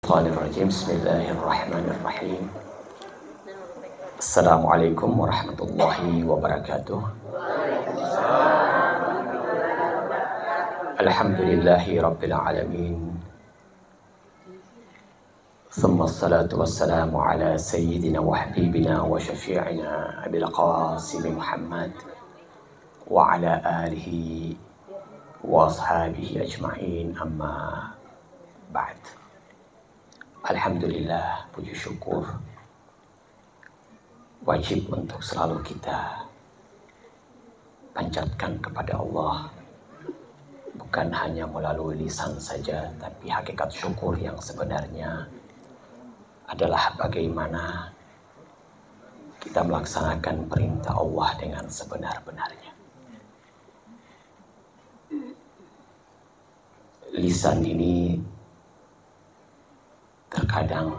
Minasyaitonirrajim. Bismillahirrahmanirrahim. Assalamualaikum warahmatullahi wabarakatuh. Alhamdulillahi rabbil alamin. Thumma assalatu wassalamu ala sayyidina wa habibina wa syafi'ina Abil Qasim Muhammad wa ala alihi wa ashabihi ajma'in, amma ba'd. Alhamdulillah, puji syukur wajib untuk selalu kita panjatkan kepada Allah, bukan hanya melalui lisan saja, tapi hakikat syukur yang sebenarnya adalah bagaimana kita melaksanakan perintah Allah dengan sebenar-benarnya. Lisan ini terkadang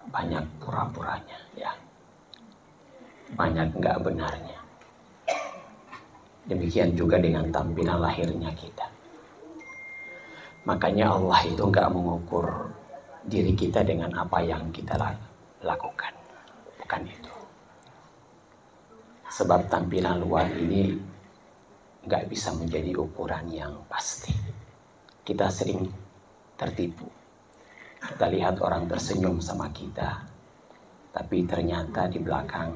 banyak pura-puranya, ya, banyak nggak benarnya. Demikian juga dengan tampilan lahirnya kita. Makanya Allah itu nggak mengukur diri kita dengan apa yang kita lakukan, bukan itu. Sebab tampilan luar ini nggak bisa menjadi ukuran yang pasti. Kita sering tertipu. Kita lihat orang tersenyum sama kita, tapi ternyata di belakang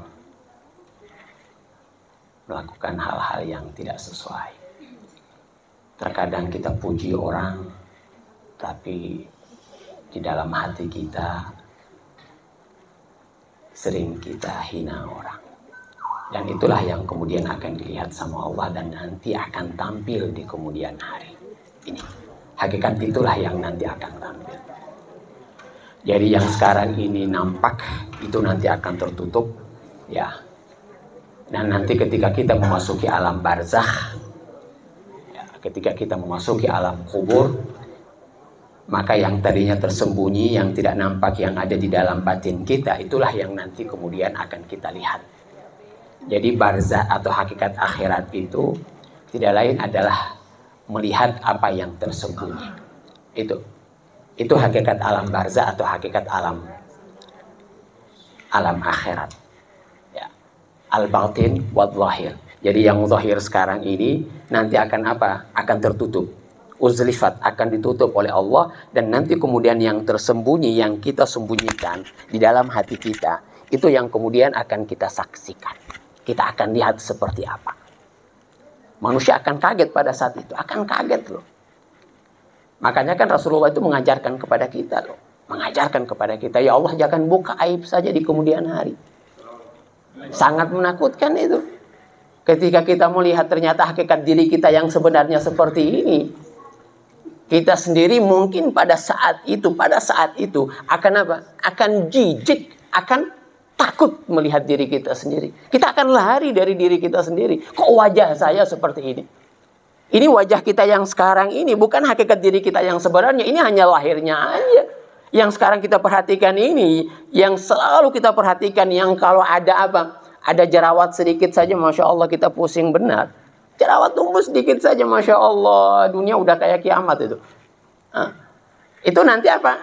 melakukan hal-hal yang tidak sesuai. Terkadang kita puji orang, tapi di dalam hati kita sering kita hina orang. Dan itulah yang kemudian akan dilihat sama Allah dan nanti akan tampil di kemudian hari. Ini hakikat itulah yang nanti akan tampil. Jadi yang sekarang ini nampak itu nanti akan tertutup, ya. Dan nanti ketika kita memasuki alam barzakh, ya, ketika kita memasuki alam kubur, maka yang tadinya tersembunyi, yang tidak nampak, yang ada di dalam batin kita, itulah yang nanti kemudian akan kita lihat. Jadi barzakh atau hakikat akhirat itu tidak lain adalah melihat apa yang tersembunyi. Itu hakikat alam barzakh atau hakikat alam akhirat. Ya. Al-batin wa zahir. Jadi yang zahir sekarang ini nanti akan apa? Akan tertutup. Uzlifat, akan ditutup oleh Allah, dan nanti kemudian yang tersembunyi, yang kita sembunyikan di dalam hati kita, itu yang kemudian akan kita saksikan. Kita akan lihat seperti apa. Manusia akan kaget pada saat itu, akan kaget loh. Makanya kan Rasulullah itu mengajarkan kepada kita loh, mengajarkan kepada kita, ya Allah jangan buka aib saja di kemudian hari. Sangat menakutkan itu. Ketika kita melihat ternyata hakikat diri kita yang sebenarnya seperti ini, kita sendiri mungkin pada saat itu akan apa? Akan jijik, akan takut melihat diri kita sendiri. Kita akan lari dari diri kita sendiri. Kok wajah saya seperti ini? Ini wajah kita yang sekarang ini, bukan hakikat diri kita yang sebenarnya. Ini hanya lahirnya aja. Yang sekarang kita perhatikan ini, yang selalu kita perhatikan, yang kalau ada apa? Ada jerawat sedikit saja, Masya Allah kita pusing benar. Jerawat tumbuh sedikit saja, Masya Allah. Dunia udah kayak kiamat itu. Nah, itu nanti apa?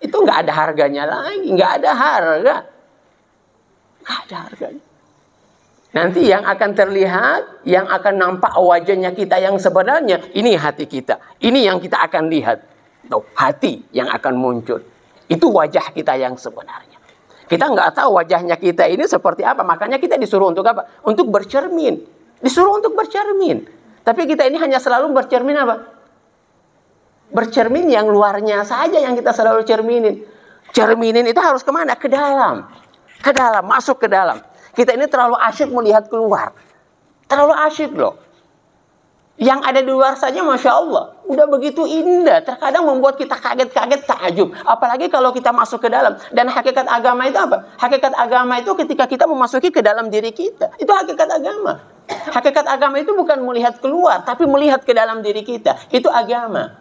Itu nggak ada harganya lagi. Nggak ada harga. Nggak ada harganya. Nanti yang akan terlihat, yang akan nampak wajahnya kita yang sebenarnya, ini hati kita. Ini yang kita akan lihat. Tuh, hati yang akan muncul. Itu wajah kita yang sebenarnya. Kita nggak tahu wajahnya kita ini seperti apa. Makanya kita disuruh untuk apa? Untuk bercermin. Disuruh untuk bercermin. Tapi kita ini hanya selalu bercermin apa? Bercermin yang luarnya saja yang kita selalu cerminin. Cerminin itu harus kemana? Ke dalam. Ke dalam, masuk ke dalam. Kita ini terlalu asyik melihat keluar. Terlalu asyik loh. Yang ada di luar saja Masya Allah. Udah begitu indah. Terkadang membuat kita kaget-kaget, takjub. Apalagi kalau kita masuk ke dalam. Dan hakikat agama itu apa? Hakikat agama itu ketika kita memasuki ke dalam diri kita. Itu hakikat agama. Hakikat agama itu bukan melihat keluar. Tapi melihat ke dalam diri kita. Itu agama.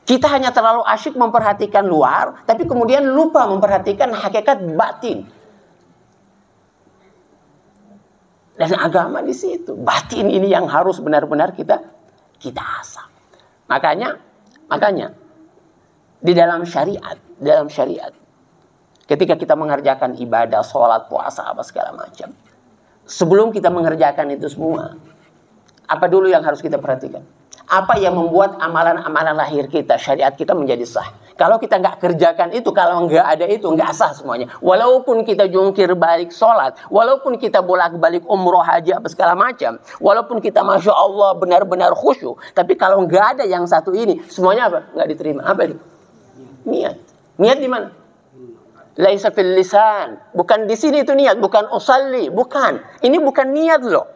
Kita hanya terlalu asyik memperhatikan luar. Tapi kemudian lupa memperhatikan hakikat batin. Dan agama di situ. Batin ini yang harus benar-benar kita asah. Makanya di dalam syariat, ketika kita mengerjakan ibadah, sholat, puasa, apa segala macam, sebelum kita mengerjakan itu semua, apa dulu yang harus kita perhatikan? Apa yang membuat amalan-amalan lahir kita, syariat kita menjadi sah? Kalau kita nggak kerjakan itu, kalau nggak ada itu, nggak sah semuanya. Walaupun kita jungkir balik sholat, walaupun kita bolak-balik umroh, haji, apa segala macam, walaupun kita Masya Allah benar-benar khusyuk, tapi kalau nggak ada yang satu ini, semuanya apa? Nggak diterima. Apa itu? Niat. Niat di mana? Laisa fil lisan. Bukan di sini itu niat, bukan usalli, bukan. Ini bukan niat loh.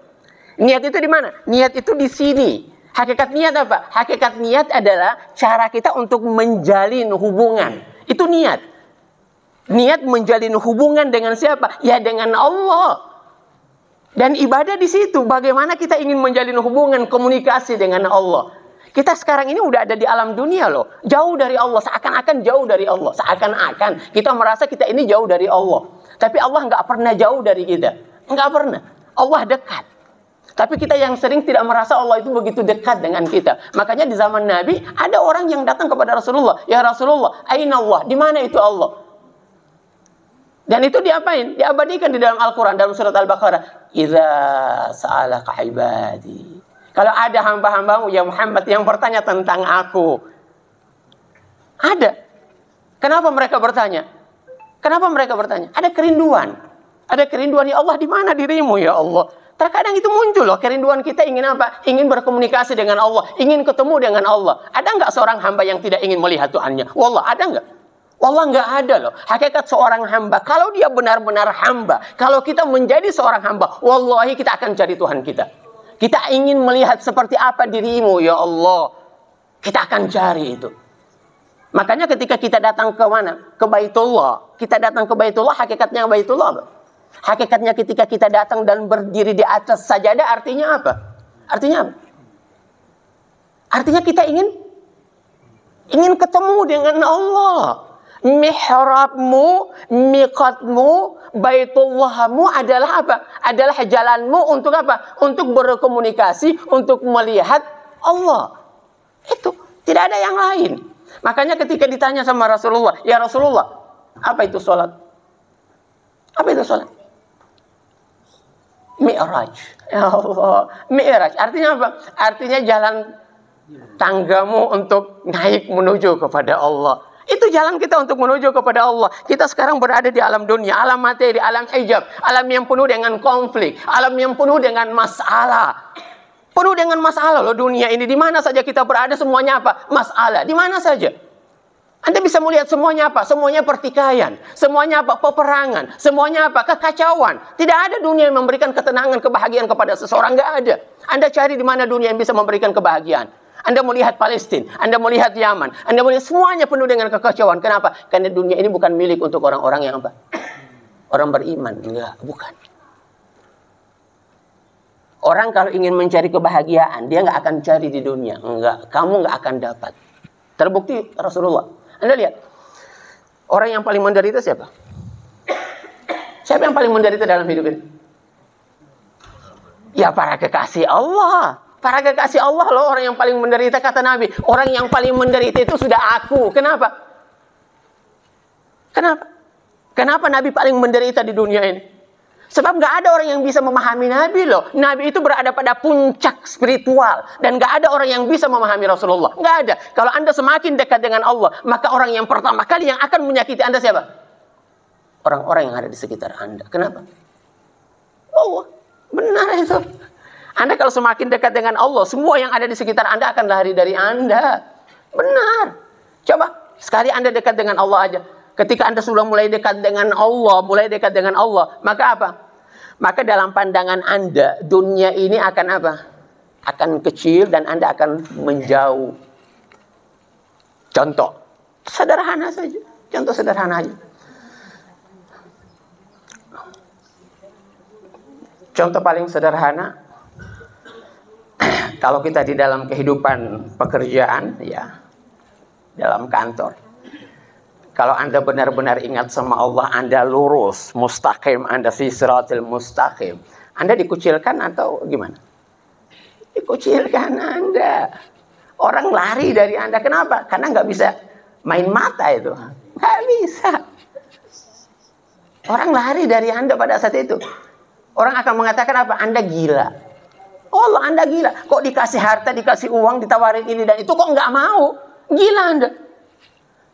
Niat itu di mana? Niat itu di sini. Hakikat niat apa? Hakikat niat adalah cara kita untuk menjalin hubungan. Itu niat. Niat menjalin hubungan dengan siapa? Ya dengan Allah. Dan ibadah di situ. Bagaimana kita ingin menjalin hubungan, komunikasi dengan Allah. Kita sekarang ini udah ada di alam dunia loh. Jauh dari Allah. Seakan-akan jauh dari Allah. Seakan-akan kita merasa kita ini jauh dari Allah. Tapi Allah nggak pernah jauh dari kita. Nggak pernah. Allah dekat. Tapi kita yang sering tidak merasa Allah itu begitu dekat dengan kita. Makanya di zaman Nabi ada orang yang datang kepada Rasulullah. Ya Rasulullah, aina Allah? Di mana itu Allah? Dan itu diapain? Diabadikan di dalam Al-Quran. Dalam surat Al-Baqarah. Idza sa'alaka ibadi. Kalau ada hamba-hambamu ya Muhammad yang bertanya tentang aku. Ada. Kenapa mereka bertanya? Kenapa mereka bertanya? Ada kerinduan. Ada kerinduan, ya Allah di mana dirimu ya Allah? Terkadang itu muncul loh, kerinduan kita ingin apa? Ingin berkomunikasi dengan Allah, ingin ketemu dengan Allah. Ada nggak seorang hamba yang tidak ingin melihat Tuhannya? Wallah, ada nggak? Wallah nggak ada loh. Hakikat seorang hamba, kalau dia benar-benar hamba, kalau kita menjadi seorang hamba, wallahi kita akan cari Tuhan kita. Kita ingin melihat seperti apa dirimu ya Allah. Kita akan cari itu. Makanya ketika kita datang ke mana? Ke Baitullah. Kita datang ke Baitullah, hakikatnya Baitullah apa? Hakikatnya ketika kita datang dan berdiri di atas sajadah artinya apa? Artinya apa? Artinya kita ingin ketemu dengan Allah. Mihrabmu, miqatmu, Baitullahmu adalah apa? Adalah jalanmu untuk apa? Untuk berkomunikasi, untuk melihat Allah. Itu tidak ada yang lain. Makanya ketika ditanya sama Rasulullah, ya Rasulullah, apa itu sholat? Apa itu sholat? Mi'raj. Ya Allah. Mi'raj. Artinya apa? Artinya jalan tanggamu untuk naik menuju kepada Allah. Itu jalan kita untuk menuju kepada Allah. Kita sekarang berada di alam dunia, alam materi, alam hijab, alam yang penuh dengan konflik, alam yang penuh dengan masalah. Penuh dengan masalah loh dunia ini. Di mana saja kita berada semuanya apa? Masalah. Di mana saja. Anda bisa melihat semuanya apa? Semuanya pertikaian. Semuanya apa? Peperangan. Semuanya apa? Kekacauan. Tidak ada dunia yang memberikan ketenangan, kebahagiaan kepada seseorang. Nggak ada. Anda cari di mana dunia yang bisa memberikan kebahagiaan. Anda melihat Palestina. Anda melihat Yaman. Anda melihat semuanya penuh dengan kekacauan. Kenapa? Karena dunia ini bukan milik untuk orang-orang yang apa? Orang beriman. Enggak, bukan. Orang kalau ingin mencari kebahagiaan, dia nggak akan cari di dunia. Enggak. Kamu nggak akan dapat. Terbukti Rasulullah. Anda lihat, orang yang paling menderita siapa? Siapa yang paling menderita dalam hidup ini? Ya para kekasih Allah. Para kekasih Allah loh orang yang paling menderita, kata Nabi. Orang yang paling menderita itu sudah aku. Kenapa? Kenapa? Kenapa Nabi paling menderita di dunia ini? Sebab nggak ada orang yang bisa memahami Nabi loh. Nabi itu berada pada puncak spiritual. Dan nggak ada orang yang bisa memahami Rasulullah. Nggak ada. Kalau Anda semakin dekat dengan Allah, maka orang yang pertama kali yang akan menyakiti Anda siapa? Orang-orang yang ada di sekitar Anda. Kenapa? Allah. Benar itu. Anda kalau semakin dekat dengan Allah, semua yang ada di sekitar Anda akan lari dari Anda. Benar. Coba, sekali Anda dekat dengan Allah aja. Ketika Anda sudah mulai dekat dengan Allah, maka apa? Maka dalam pandangan Anda, dunia ini akan apa? Akan kecil dan Anda akan menjauh. Contoh, sederhana saja. Contoh sederhana aja. Contoh paling sederhana, kalau kita di dalam kehidupan pekerjaan, ya, dalam kantor. Kalau Anda benar-benar ingat sama Allah, Anda lurus, mustaqim, Anda fi siratil mustaqim. Anda dikucilkan atau gimana? Dikucilkan Anda. Orang lari dari Anda. Kenapa? Karena nggak bisa main mata itu. Nggak bisa. Orang lari dari Anda pada saat itu. Orang akan mengatakan apa? Anda gila. Oh Allah, Anda gila. Kok dikasih harta, dikasih uang, ditawarin ini dan itu kok nggak mau? Gila Anda.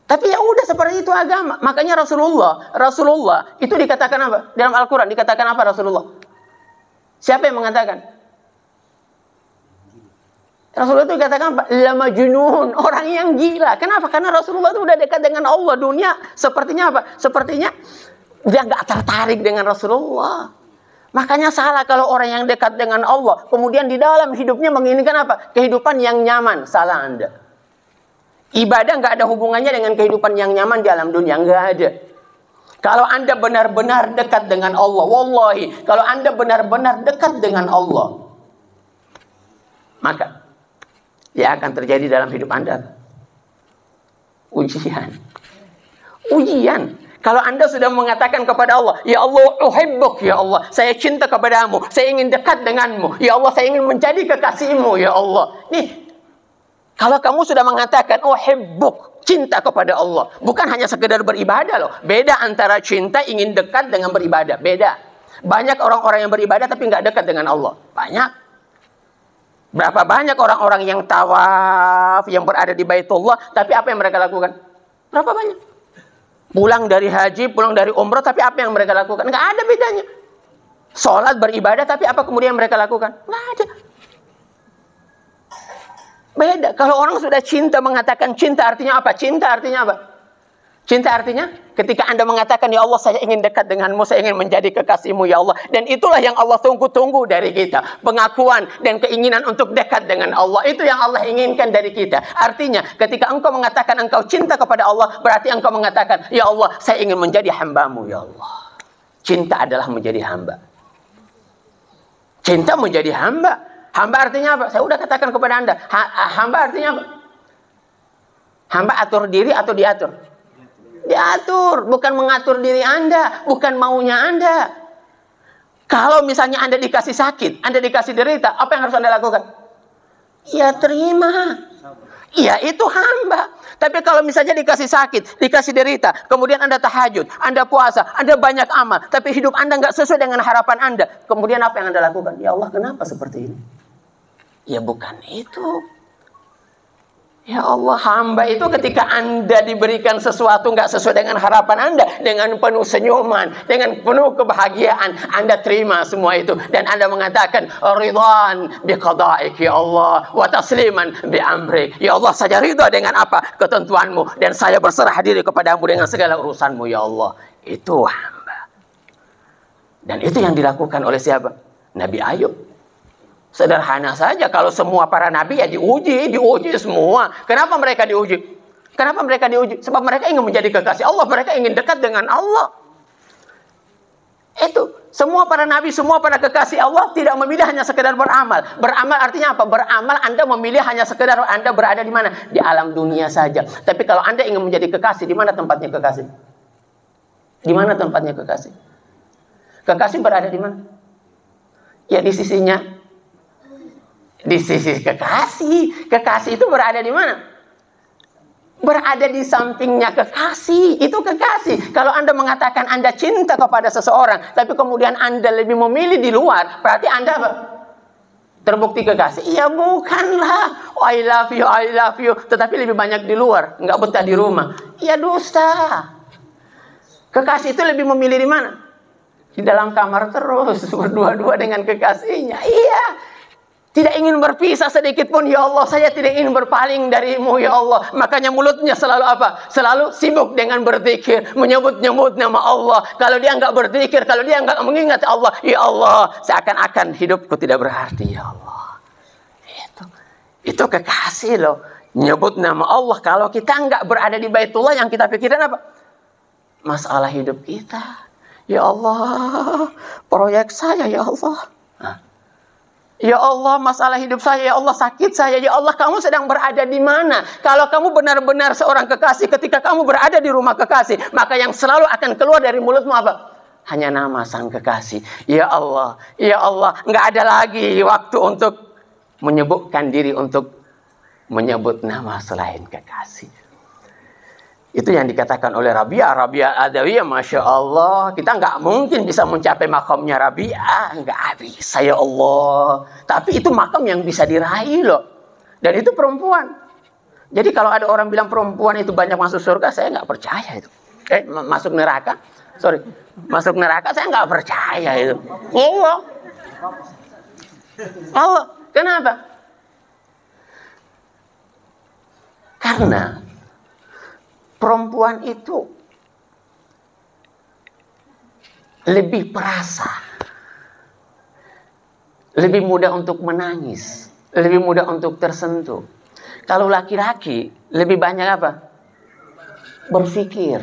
Tapi ya udah seperti itu agama. Makanya Rasulullah itu dikatakan apa? Dalam Al-Quran dikatakan apa Rasulullah? Siapa yang mengatakan? Rasulullah itu dikatakan apa? La majnun, orang yang gila. Kenapa? Karena Rasulullah itu udah dekat dengan Allah. Dunia sepertinya apa? Sepertinya dia nggak tertarik dengan Rasulullah. Makanya salah kalau orang yang dekat dengan Allah, kemudian di dalam hidupnya menginginkan apa? Kehidupan yang nyaman. Salah Anda. Ibadah nggak ada hubungannya dengan kehidupan yang nyaman di alam dunia. Nggak ada. Kalau Anda benar-benar dekat dengan Allah, wallahi, kalau Anda benar-benar dekat dengan Allah, maka ya akan terjadi dalam hidup Anda ujian. Ujian. Kalau Anda sudah mengatakan kepada Allah, ya Allah, uhibbuk, ya Allah, saya cinta kepadamu, saya ingin dekat denganmu, ya Allah, saya ingin menjadi kekasihmu, ya Allah. Nih, kalau kamu sudah mengatakan uhibbuk, cinta kepada Allah, bukan hanya sekedar beribadah loh. Beda antara cinta ingin dekat dengan beribadah, beda. Banyak orang-orang yang beribadah tapi nggak dekat dengan Allah. Banyak. Berapa banyak orang-orang yang tawaf, yang berada di Baitullah, tapi apa yang mereka lakukan? Berapa banyak? Pulang dari haji, pulang dari umrah, tapi apa yang mereka lakukan? Nggak ada bedanya. Sholat, beribadah, tapi apa kemudian mereka lakukan? Nggak ada. Beda. Kalau orang sudah cinta, mengatakan cinta artinya apa? Cinta artinya apa? Cinta artinya ketika Anda mengatakan, ya Allah, saya ingin dekat denganmu, saya ingin menjadi kekasihmu, ya Allah. Dan itulah yang Allah tunggu-tunggu dari kita. Pengakuan dan keinginan untuk dekat dengan Allah. Itu yang Allah inginkan dari kita. Artinya, ketika engkau mengatakan engkau cinta kepada Allah, berarti engkau mengatakan, ya Allah, saya ingin menjadi hambamu, ya Allah. Cinta adalah menjadi hamba. Cinta menjadi hamba. Hamba artinya apa? Saya udah katakan kepada Anda. Hamba artinya apa? Hamba atur diri atau diatur? Diatur, bukan mengatur diri Anda, bukan maunya Anda. Kalau misalnya Anda dikasih sakit, Anda dikasih derita, apa yang harus Anda lakukan? Ya terima. Ya itu hamba. Tapi kalau misalnya dikasih sakit, dikasih derita, kemudian Anda tahajud, Anda puasa, Anda banyak amal, tapi hidup Anda nggak sesuai dengan harapan Anda, kemudian apa yang Anda lakukan? Ya Allah, kenapa seperti ini? Ya bukan itu. Ya Allah, hamba itu ketika Anda diberikan sesuatu nggak sesuai dengan harapan Anda, dengan penuh senyuman, dengan penuh kebahagiaan, Anda terima semua itu. Dan Anda mengatakan, ridwan biqada'ik ya Allah, wa tasliman bi amrik. Ya Allah, saya ridha dengan apa? Ketentuanmu. Dan saya berserah diri kepadamu dengan segala urusanmu, ya Allah. Itu hamba. Dan itu yang dilakukan oleh siapa? Nabi Ayub. Sederhana saja, kalau semua para nabi ya diuji semua. Kenapa mereka diuji? Kenapa mereka diuji? Sebab mereka ingin menjadi kekasih Allah, mereka ingin dekat dengan Allah. Itu, semua para nabi, semua para kekasih Allah tidak memilih hanya sekedar beramal. Beramal artinya apa? Beramal Anda memilih hanya sekedar Anda berada di mana? Di alam dunia saja. Tapi kalau Anda ingin menjadi kekasih, di mana tempatnya kekasih? Di mana tempatnya kekasih? Kekasih berada di mana? Ya di sisinya. Di sisi kekasih. Kekasih itu berada di mana? Berada di sampingnya kekasih. Itu kekasih. Kalau Anda mengatakan Anda cinta kepada seseorang, tapi kemudian Anda lebih memilih di luar, berarti Anda apa? Terbukti kekasih? Ya bukanlah. Oh, I love you. Tetapi lebih banyak di luar. Nggak betah di rumah. Ya dusta. Kekasih itu lebih memilih di mana? Di dalam kamar terus. Berdua-dua dengan kekasihnya. Iya. Tidak ingin berpisah sedikit pun, ya Allah, saya tidak ingin berpaling darimu, ya Allah. Makanya mulutnya selalu apa? Selalu sibuk dengan berzikir, menyebut-nyebut nama Allah. Kalau dia nggak berzikir, kalau dia nggak mengingat Allah, ya Allah, seakan-akan hidupku tidak berarti, ya Allah. Itu kekasih loh. Nyebut nama Allah. Kalau kita nggak berada di Baitullah, yang kita pikirkan apa? Masalah hidup kita. Ya Allah, proyek saya, ya Allah. Ya Allah, masalah hidup saya, ya Allah, sakit saya, ya Allah, kamu sedang berada di mana? Kalau kamu benar-benar seorang kekasih, ketika kamu berada di rumah kekasih, maka yang selalu akan keluar dari mulutmu apa? Hanya nama sang kekasih. Ya Allah, nggak ada lagi waktu untuk menyibukkan diri untuk menyebut nama selain kekasih. Itu yang dikatakan oleh Rabi'ah. Rabi'ah Adawiyah, Masya Allah, kita nggak mungkin bisa mencapai makamnya Rabi'ah. Nggak bisa, ya Allah. Tapi itu makam yang bisa diraih loh. Dan itu perempuan. Jadi kalau ada orang bilang perempuan itu banyak masuk surga, saya nggak percaya itu. Masuk neraka? Sorry. Masuk neraka saya nggak percaya itu. Allah. Allah. Kenapa? Karena perempuan itu lebih perasa, lebih mudah untuk menangis, lebih mudah untuk tersentuh. Kalau laki-laki lebih banyak apa? Berpikir.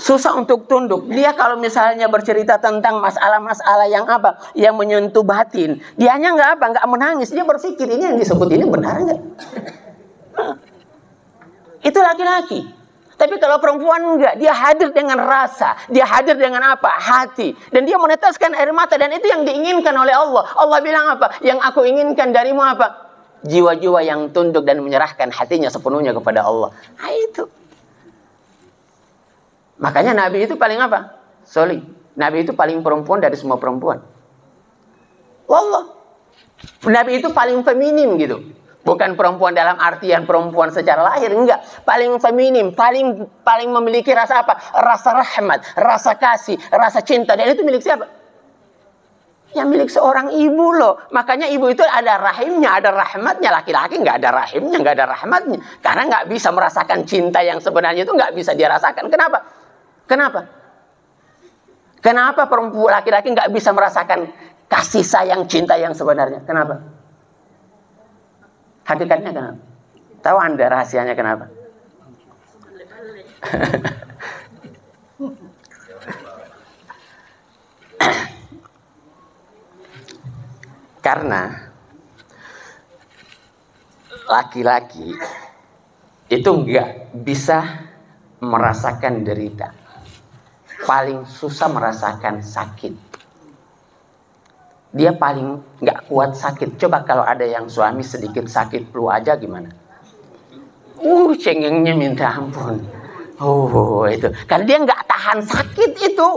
Susah untuk tunduk. Dia kalau misalnya bercerita tentang masalah-masalah yang apa, yang menyentuh batin, dianya nggak menangis. Dia berpikir, ini yang disebut ini benar nggak? Itu laki-laki. Tapi kalau perempuan enggak, dia hadir dengan rasa, dia hadir dengan apa? Hati. Dan dia meneteskan air mata, dan itu yang diinginkan oleh Allah. Allah bilang apa? Yang aku inginkan darimu apa? Jiwa-jiwa yang tunduk dan menyerahkan hatinya sepenuhnya kepada Allah. Nah itu. Makanya Nabi itu paling apa? Solih. Nabi itu paling perempuan dari semua perempuan. Wallah. Nabi itu paling feminim gitu. Bukan perempuan dalam artian perempuan secara lahir, enggak. Paling feminim, paling memiliki rasa apa? Rasa rahmat, rasa kasih, rasa cinta. Dan itu milik siapa? Yang milik seorang ibu loh. Makanya ibu itu ada rahimnya, ada rahmatnya. Laki-laki nggak ada rahimnya, nggak ada rahmatnya. Karena nggak bisa merasakan cinta yang sebenarnya itu nggak bisa dia rasakan. Kenapa? Kenapa? Kenapa perempuan laki-laki nggak bisa merasakan kasih sayang cinta yang sebenarnya? Kenapa? Hakikatnya kenapa? Tahu Anda rahasianya kenapa? Karena laki-laki itu nggak bisa merasakan derita. Paling susah merasakan sakit. Dia paling nggak kuat sakit. Coba kalau ada yang suami sedikit sakit flu aja gimana? Cengengnya minta ampun. Itu. Karena dia nggak tahan sakit itu.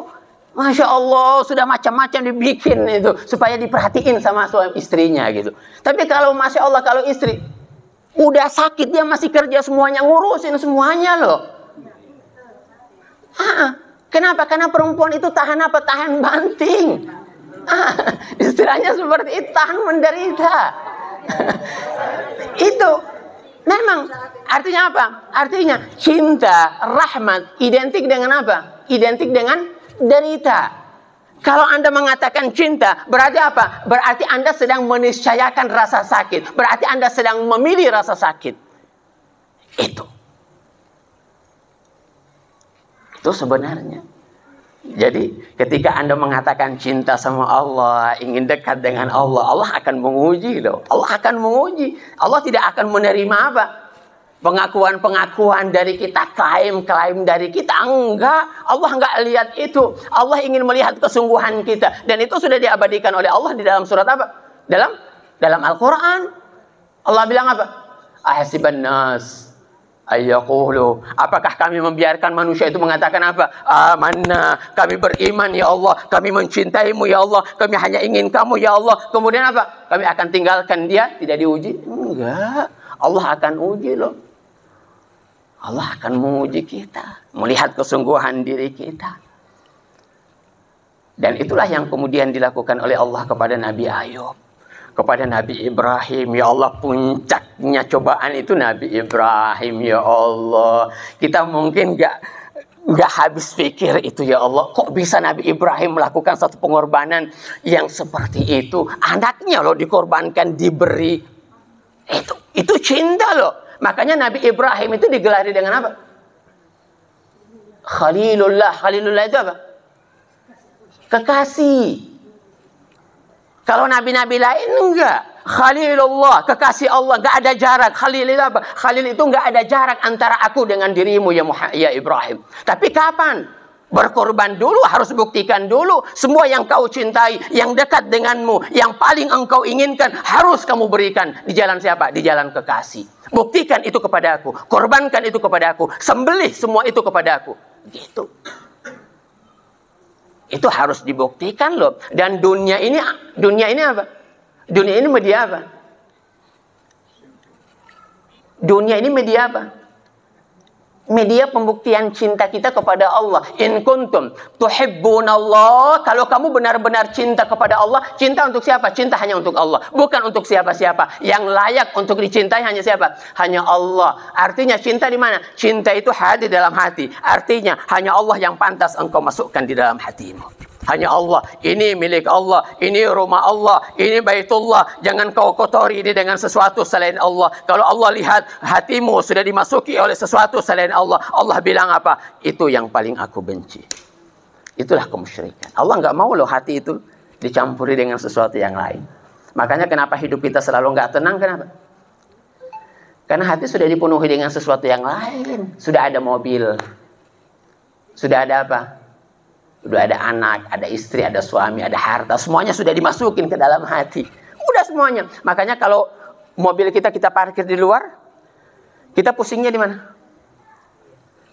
Masya Allah, sudah macam-macam dibikin itu. Supaya diperhatiin sama suami istrinya gitu. Tapi kalau Masya Allah, kalau istri udah sakit, dia masih kerja semuanya, ngurusin semuanya loh. Kenapa? Karena perempuan itu tahan apa? Tahan banting. Istilahnya seperti itu, tahan menderita. Itu memang artinya apa? Artinya cinta, rahmat identik dengan apa? Identik dengan derita. Kalau Anda mengatakan cinta, berarti apa? Berarti Anda sedang meniscayakan rasa sakit. Berarti Anda sedang memilih rasa sakit. Itu sebenarnya. Jadi ketika Anda mengatakan cinta sama Allah, ingin dekat dengan Allah, Allah akan menguji loh. Allah akan menguji. Allah tidak akan menerima apa? Pengakuan-pengakuan dari kita, klaim-klaim dari kita. Enggak, Allah enggak lihat itu. Allah ingin melihat kesungguhan kita. Dan itu sudah diabadikan oleh Allah di dalam surat apa? Dalam Al-Quran. Allah bilang apa? Ahasiban nas ayyaqulu, apakah kami membiarkan manusia itu mengatakan apa? Amanna, kami beriman ya Allah, kami mencintaimu ya Allah, kami hanya ingin kamu ya Allah. Kemudian apa? Kami akan tinggalkan dia, tidak diuji? Enggak, Allah akan uji loh. Allah akan menguji kita, melihat kesungguhan diri kita. Dan itulah yang kemudian dilakukan oleh Allah kepada Nabi Ayub, kepada Nabi Ibrahim. Ya Allah, puncaknya cobaan itu Nabi Ibrahim. Ya Allah, kita mungkin nggak habis pikir itu. Ya Allah, kok bisa Nabi Ibrahim melakukan satu pengorbanan yang seperti itu? Anaknya loh dikorbankan, diberi. Itu cinta loh. Makanya Nabi Ibrahim itu digelari dengan apa? Khalilullah. Khalilullah itu apa? Kekasih. Kalau nabi-nabi lain enggak. Khalilullah, kekasih Allah, enggak ada jarak. Khalil itu apa? Khalil itu enggak ada jarak antara aku dengan dirimu ya Ibrahim. Tapi kapan? Berkorban dulu, harus buktikan dulu. Semua yang kau cintai, yang dekat denganmu, yang paling engkau inginkan, harus kamu berikan. Di jalan siapa? Di jalan kekasih. Buktikan itu kepada aku. Korbankan itu kepada aku. Sembelih semua itu kepada aku. Gitu. Itu harus dibuktikan loh. Dan dunia ini apa? Dunia ini media apa? Dunia ini media apa? Media pembuktian cinta kita kepada Allah. In kuntum tuhibbunallah, kalau kamu benar-benar cinta kepada Allah, cinta untuk siapa? Cinta hanya untuk Allah, bukan untuk siapa-siapa. Yang layak untuk dicintai hanya siapa? Hanya Allah. Artinya cinta di mana? Cinta itu hadir dalam hati. Artinya hanya Allah yang pantas engkau masukkan di dalam hatimu. Hanya Allah, ini milik Allah, ini rumah Allah, ini baitullah. Jangan kau kotori ini dengan sesuatu selain Allah. Kalau Allah lihat hatimu sudah dimasuki oleh sesuatu selain Allah, Allah bilang apa? Itu yang paling aku benci. Itulah kemusyrikan. Allah nggak mau loh hati itu dicampuri dengan sesuatu yang lain. Makanya kenapa hidup kita selalu nggak tenang? Kenapa? Karena hati sudah dipenuhi dengan sesuatu yang lain. Sudah ada mobil, sudah ada apa? Sudah ada anak, ada istri, ada suami, ada harta. Semuanya sudah dimasukin ke dalam hati. Udah semuanya. Makanya kalau mobil kita parkir di luar, kita pusingnya di mana?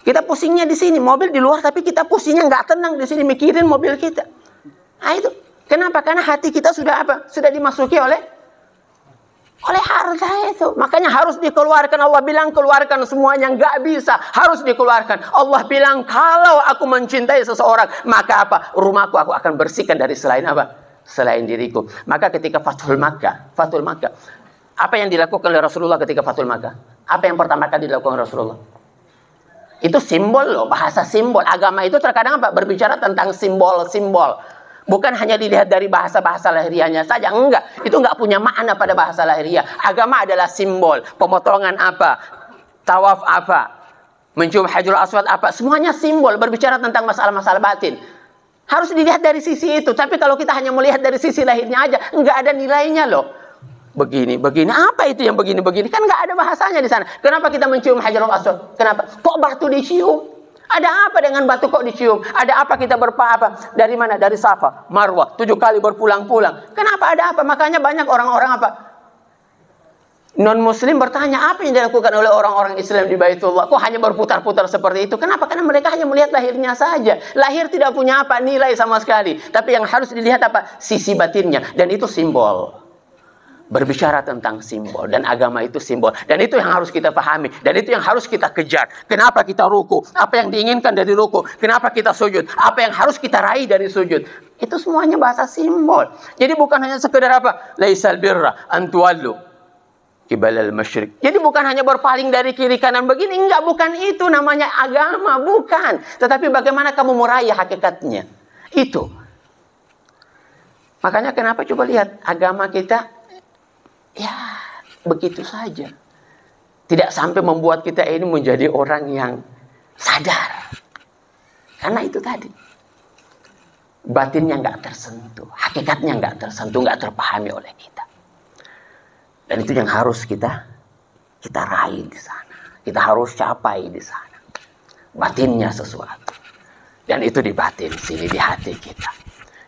Kita pusingnya di sini. Mobil di luar, tapi kita pusingnya nggak tenang di sini mikirin mobil kita. Nah itu. Kenapa? Karena hati kita sudah apa? Sudah dimasuki oleh harta itu. Makanya harus dikeluarkan. Allah bilang keluarkan semuanya. Nggak bisa. Harus dikeluarkan. Allah bilang kalau aku mencintai seseorang, maka apa? Rumahku aku akan bersihkan dari selain apa? Selain diriku. Maka ketika Fathul Makkah. Apa yang dilakukan oleh Rasulullah ketika Fathul Makkah? Apa yang pertama kali dilakukan Rasulullah? Itu simbol loh. Bahasa simbol. Agama itu terkadang apa? Berbicara tentang simbol-simbol. Bukan hanya dilihat dari bahasa-bahasa lahiriahnya saja. Enggak. Itu enggak punya makna pada bahasa lahiriah. Agama adalah simbol. Pemotongan apa? Tawaf apa? Mencium Hajarul Aswad apa? Semuanya simbol. Berbicara tentang masalah-masalah batin. Harus dilihat dari sisi itu. Tapi kalau kita hanya melihat dari sisi lahirnya aja, enggak ada nilainya loh. Begini. Apa itu yang begini-begini? Kan enggak ada bahasanya di sana. Kenapa kita mencium Hajarul Aswad? Kenapa? Kok batu dicium? Ada apa dengan batu kok dicium? Ada apa kita berapa? Dari mana? Dari Safa, Marwah, 7 kali berpulang-pulang. Kenapa ada apa? Makanya banyak orang-orang apa? Non-Muslim bertanya, apa yang dilakukan oleh orang-orang Islam di Baitullah? Kok hanya berputar-putar seperti itu? Kenapa? Karena mereka hanya melihat lahirnya saja. Lahir tidak punya apa? Nilai sama sekali. Tapi yang harus dilihat apa? Sisi batinnya. Dan itu simbol. Berbicara tentang simbol. Dan agama itu simbol. Dan itu yang harus kita pahami. Dan itu yang harus kita kejar. Kenapa kita ruku? Apa yang diinginkan dari ruku? Kenapa kita sujud? Apa yang harus kita raih dari sujud? Itu semuanya bahasa simbol. Jadi bukan hanya sekedar apa? Laisal birra an tuwallu qibalal masyriq. Jadi bukan hanya berpaling dari kiri kanan begini. Enggak, bukan itu namanya agama. Bukan. Tetapi bagaimana kamu meraih hakikatnya. Itu. Makanya kenapa coba lihat agama kita ya, begitu saja. Tidak sampai membuat kita ini menjadi orang yang sadar. Karena itu tadi. Batinnya nggak tersentuh. Hakikatnya nggak tersentuh, nggak terpahami oleh kita. Dan itu yang harus kita raih di sana. Kita harus capai di sana. Batinnya sesuatu. Dan itu di batin sini, di hati kita.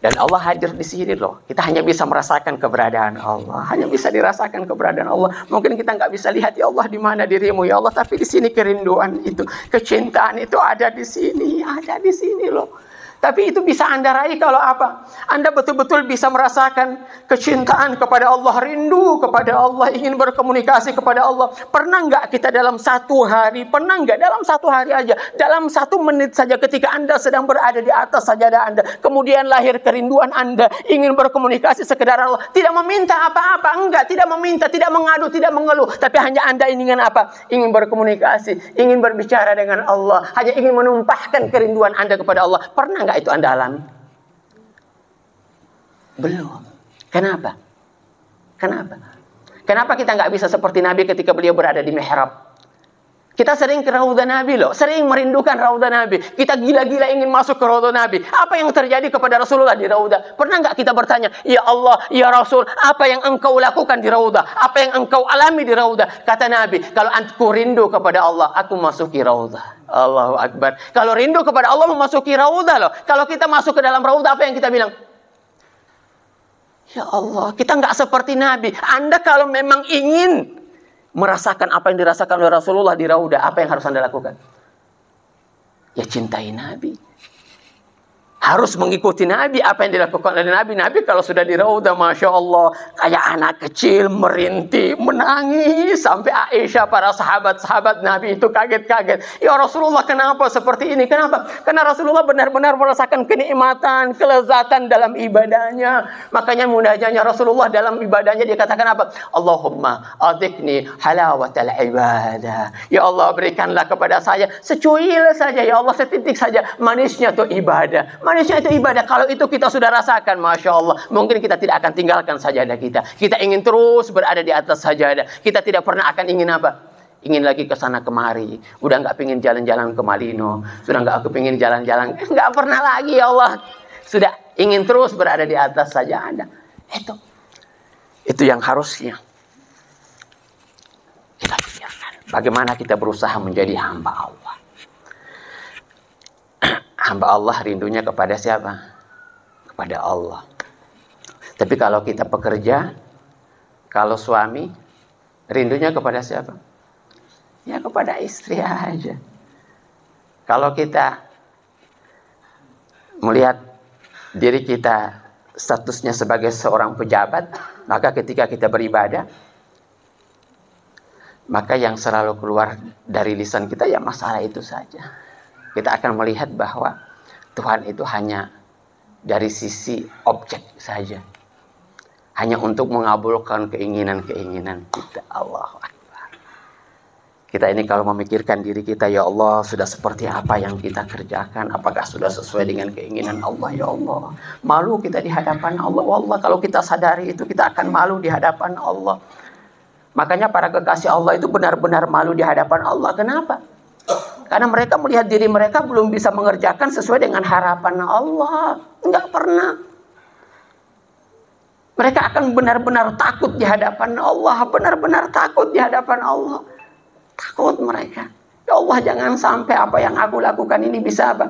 Dan Allah hadir di sini loh. Kita hanya bisa merasakan keberadaan Allah. Hanya bisa dirasakan keberadaan Allah. Mungkin kita nggak bisa lihat ya Allah di mana dirimu ya Allah. Tapi di sini kerinduan itu, kecintaan itu ada di sini. Ada di sini loh. Tapi itu bisa Anda raih kalau apa? Anda betul-betul bisa merasakan kecintaan kepada Allah, rindu kepada Allah, ingin berkomunikasi kepada Allah. Pernah nggak kita dalam satu hari, pernah nggak dalam satu hari aja, dalam 1 menit saja ketika Anda sedang berada di atas sajadah Anda, kemudian lahir kerinduan Anda, ingin berkomunikasi sekedar Allah, tidak meminta apa-apa, enggak, tidak meminta, tidak mengadu, tidak mengeluh, tapi hanya Anda ingin apa? Ingin berkomunikasi, ingin berbicara dengan Allah, hanya ingin menumpahkan kerinduan Anda kepada Allah. Pernah nggak itu Anda alami? Belum. Kenapa? Kenapa kita nggak bisa seperti Nabi ketika beliau berada di mihrab? Kita sering ke Raudhah Nabi loh, sering merindukan Raudhah Nabi. Kita gila-gila ingin masuk ke Raudhah Nabi. Apa yang terjadi kepada Rasulullah di Raudhah? Pernah nggak kita bertanya, ya Allah, ya Rasul, apa yang engkau lakukan di Raudhah? Apa yang engkau alami di Raudhah? Kata Nabi, kalau aku rindu kepada Allah, aku masuki Raudhah. Allahu Akbar. Kalau rindu kepada Allah memasuki raudah loh. Kalau kita masuk ke dalam raudah, apa yang kita bilang? Ya Allah, kita nggak seperti Nabi. Anda kalau memang ingin merasakan apa yang dirasakan oleh Rasulullah di raudah, apa yang harus Anda lakukan? Ya cintai Nabi. Harus mengikuti Nabi, apa yang dilakukan oleh Nabi. Nabi kalau sudah di raudah, Masya Allah, kayak anak kecil, merintih, menangis. Sampai Aisyah, para sahabat-sahabat Nabi itu kaget-kaget. Ya Rasulullah, kenapa seperti ini? Kenapa? Karena Rasulullah benar-benar merasakan kenikmatan, kelezatan dalam ibadahnya. Makanya mudahnya Rasulullah dalam ibadahnya dia katakan apa? Allahumma adikni halawatal ibadah. Ya Allah, berikanlah kepada saya secuil saja, ya Allah, setitik saja manisnya itu ibadah. Manisnya itu ibadah. Kalau itu kita sudah rasakan, Masya Allah, mungkin kita tidak akan tinggalkan sajadah kita. Kita ingin terus berada di atas sajadah. Kita tidak pernah akan ingin apa? Ingin lagi ke sana kemari. Udah nggak pingin jalan-jalan ke Malino. Sudah nggak kepingin jalan-jalan. Nggak pernah lagi, ya Allah. Sudah ingin terus berada di atas sajadah. Itu yang harusnya kita pikirkan. Bagaimana kita berusaha menjadi hamba Allah. Hamba Allah rindunya kepada siapa? Kepada Allah. Tapi kalau kita pekerja, kalau suami, rindunya kepada siapa? Ya kepada istri aja. Kalau kita melihat diri kita statusnya sebagai seorang pejabat, maka ketika kita beribadah, maka yang selalu keluar dari lisan kita ya masalah itu saja. Kita akan melihat bahwa Tuhan itu hanya dari sisi objek saja. Hanya untuk mengabulkan keinginan-keinginan kita. Allahu Akbar. Kita ini kalau memikirkan diri kita, ya Allah, sudah seperti apa yang kita kerjakan? Apakah sudah sesuai dengan keinginan Allah? Ya Allah, malu kita di hadapan Allah. Wallah, kalau kita sadari itu, kita akan malu di hadapan Allah. Makanya para kekasih Allah itu benar-benar malu di hadapan Allah. Kenapa? Karena mereka melihat diri mereka belum bisa mengerjakan sesuai dengan harapan Allah. Enggak pernah. Mereka akan benar-benar takut di hadapan Allah. Benar-benar takut di hadapan Allah. Takut mereka. Ya Allah, jangan sampai apa yang aku lakukan ini bisa apa?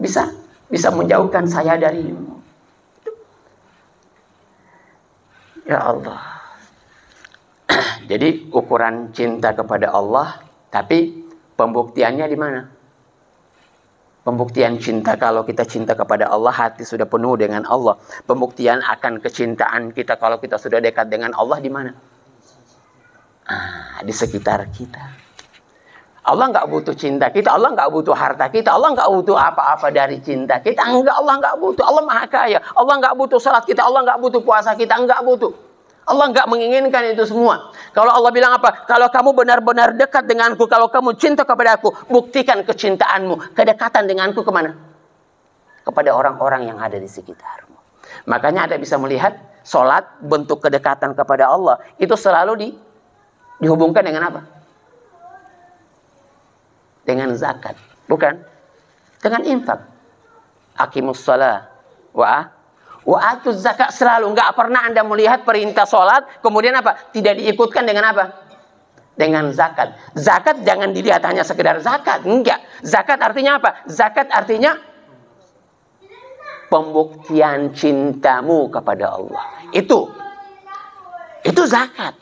Bisa menjauhkan saya darimu. Ya Allah. Jadi ukuran cinta kepada Allah, tapi pembuktiannya di mana? Pembuktian cinta, kalau kita cinta kepada Allah, hati sudah penuh dengan Allah. Pembuktian akan kecintaan kita kalau kita sudah dekat dengan Allah di mana? Di sekitar kita. Allah nggak butuh cinta kita, Allah nggak butuh harta kita, Allah nggak butuh apa-apa dari cinta kita. Enggak, Allah nggak butuh. Allah Maha Kaya. Allah nggak butuh salat kita, Allah nggak butuh puasa kita, nggak butuh. Allah nggak menginginkan itu semua. Kalau Allah bilang apa? Kalau kamu benar-benar dekat denganku, kalau kamu cinta kepada aku, buktikan kecintaanmu, kedekatan denganku kemana? Kepada orang-orang yang ada di sekitarmu. Makanya Anda bisa melihat sholat, bentuk kedekatan kepada Allah, itu selalu dihubungkan dengan apa? Dengan zakat. Bukan? Dengan infak. Aqimus shalah wa atuz zakat. Selalu, nggak pernah Anda melihat perintah sholat kemudian apa? Tidak diikutkan dengan apa? Dengan zakat. Zakat jangan dilihat hanya sekedar zakat, enggak. Zakat artinya apa? Zakat artinya pembuktian cintamu kepada Allah. Itu zakat.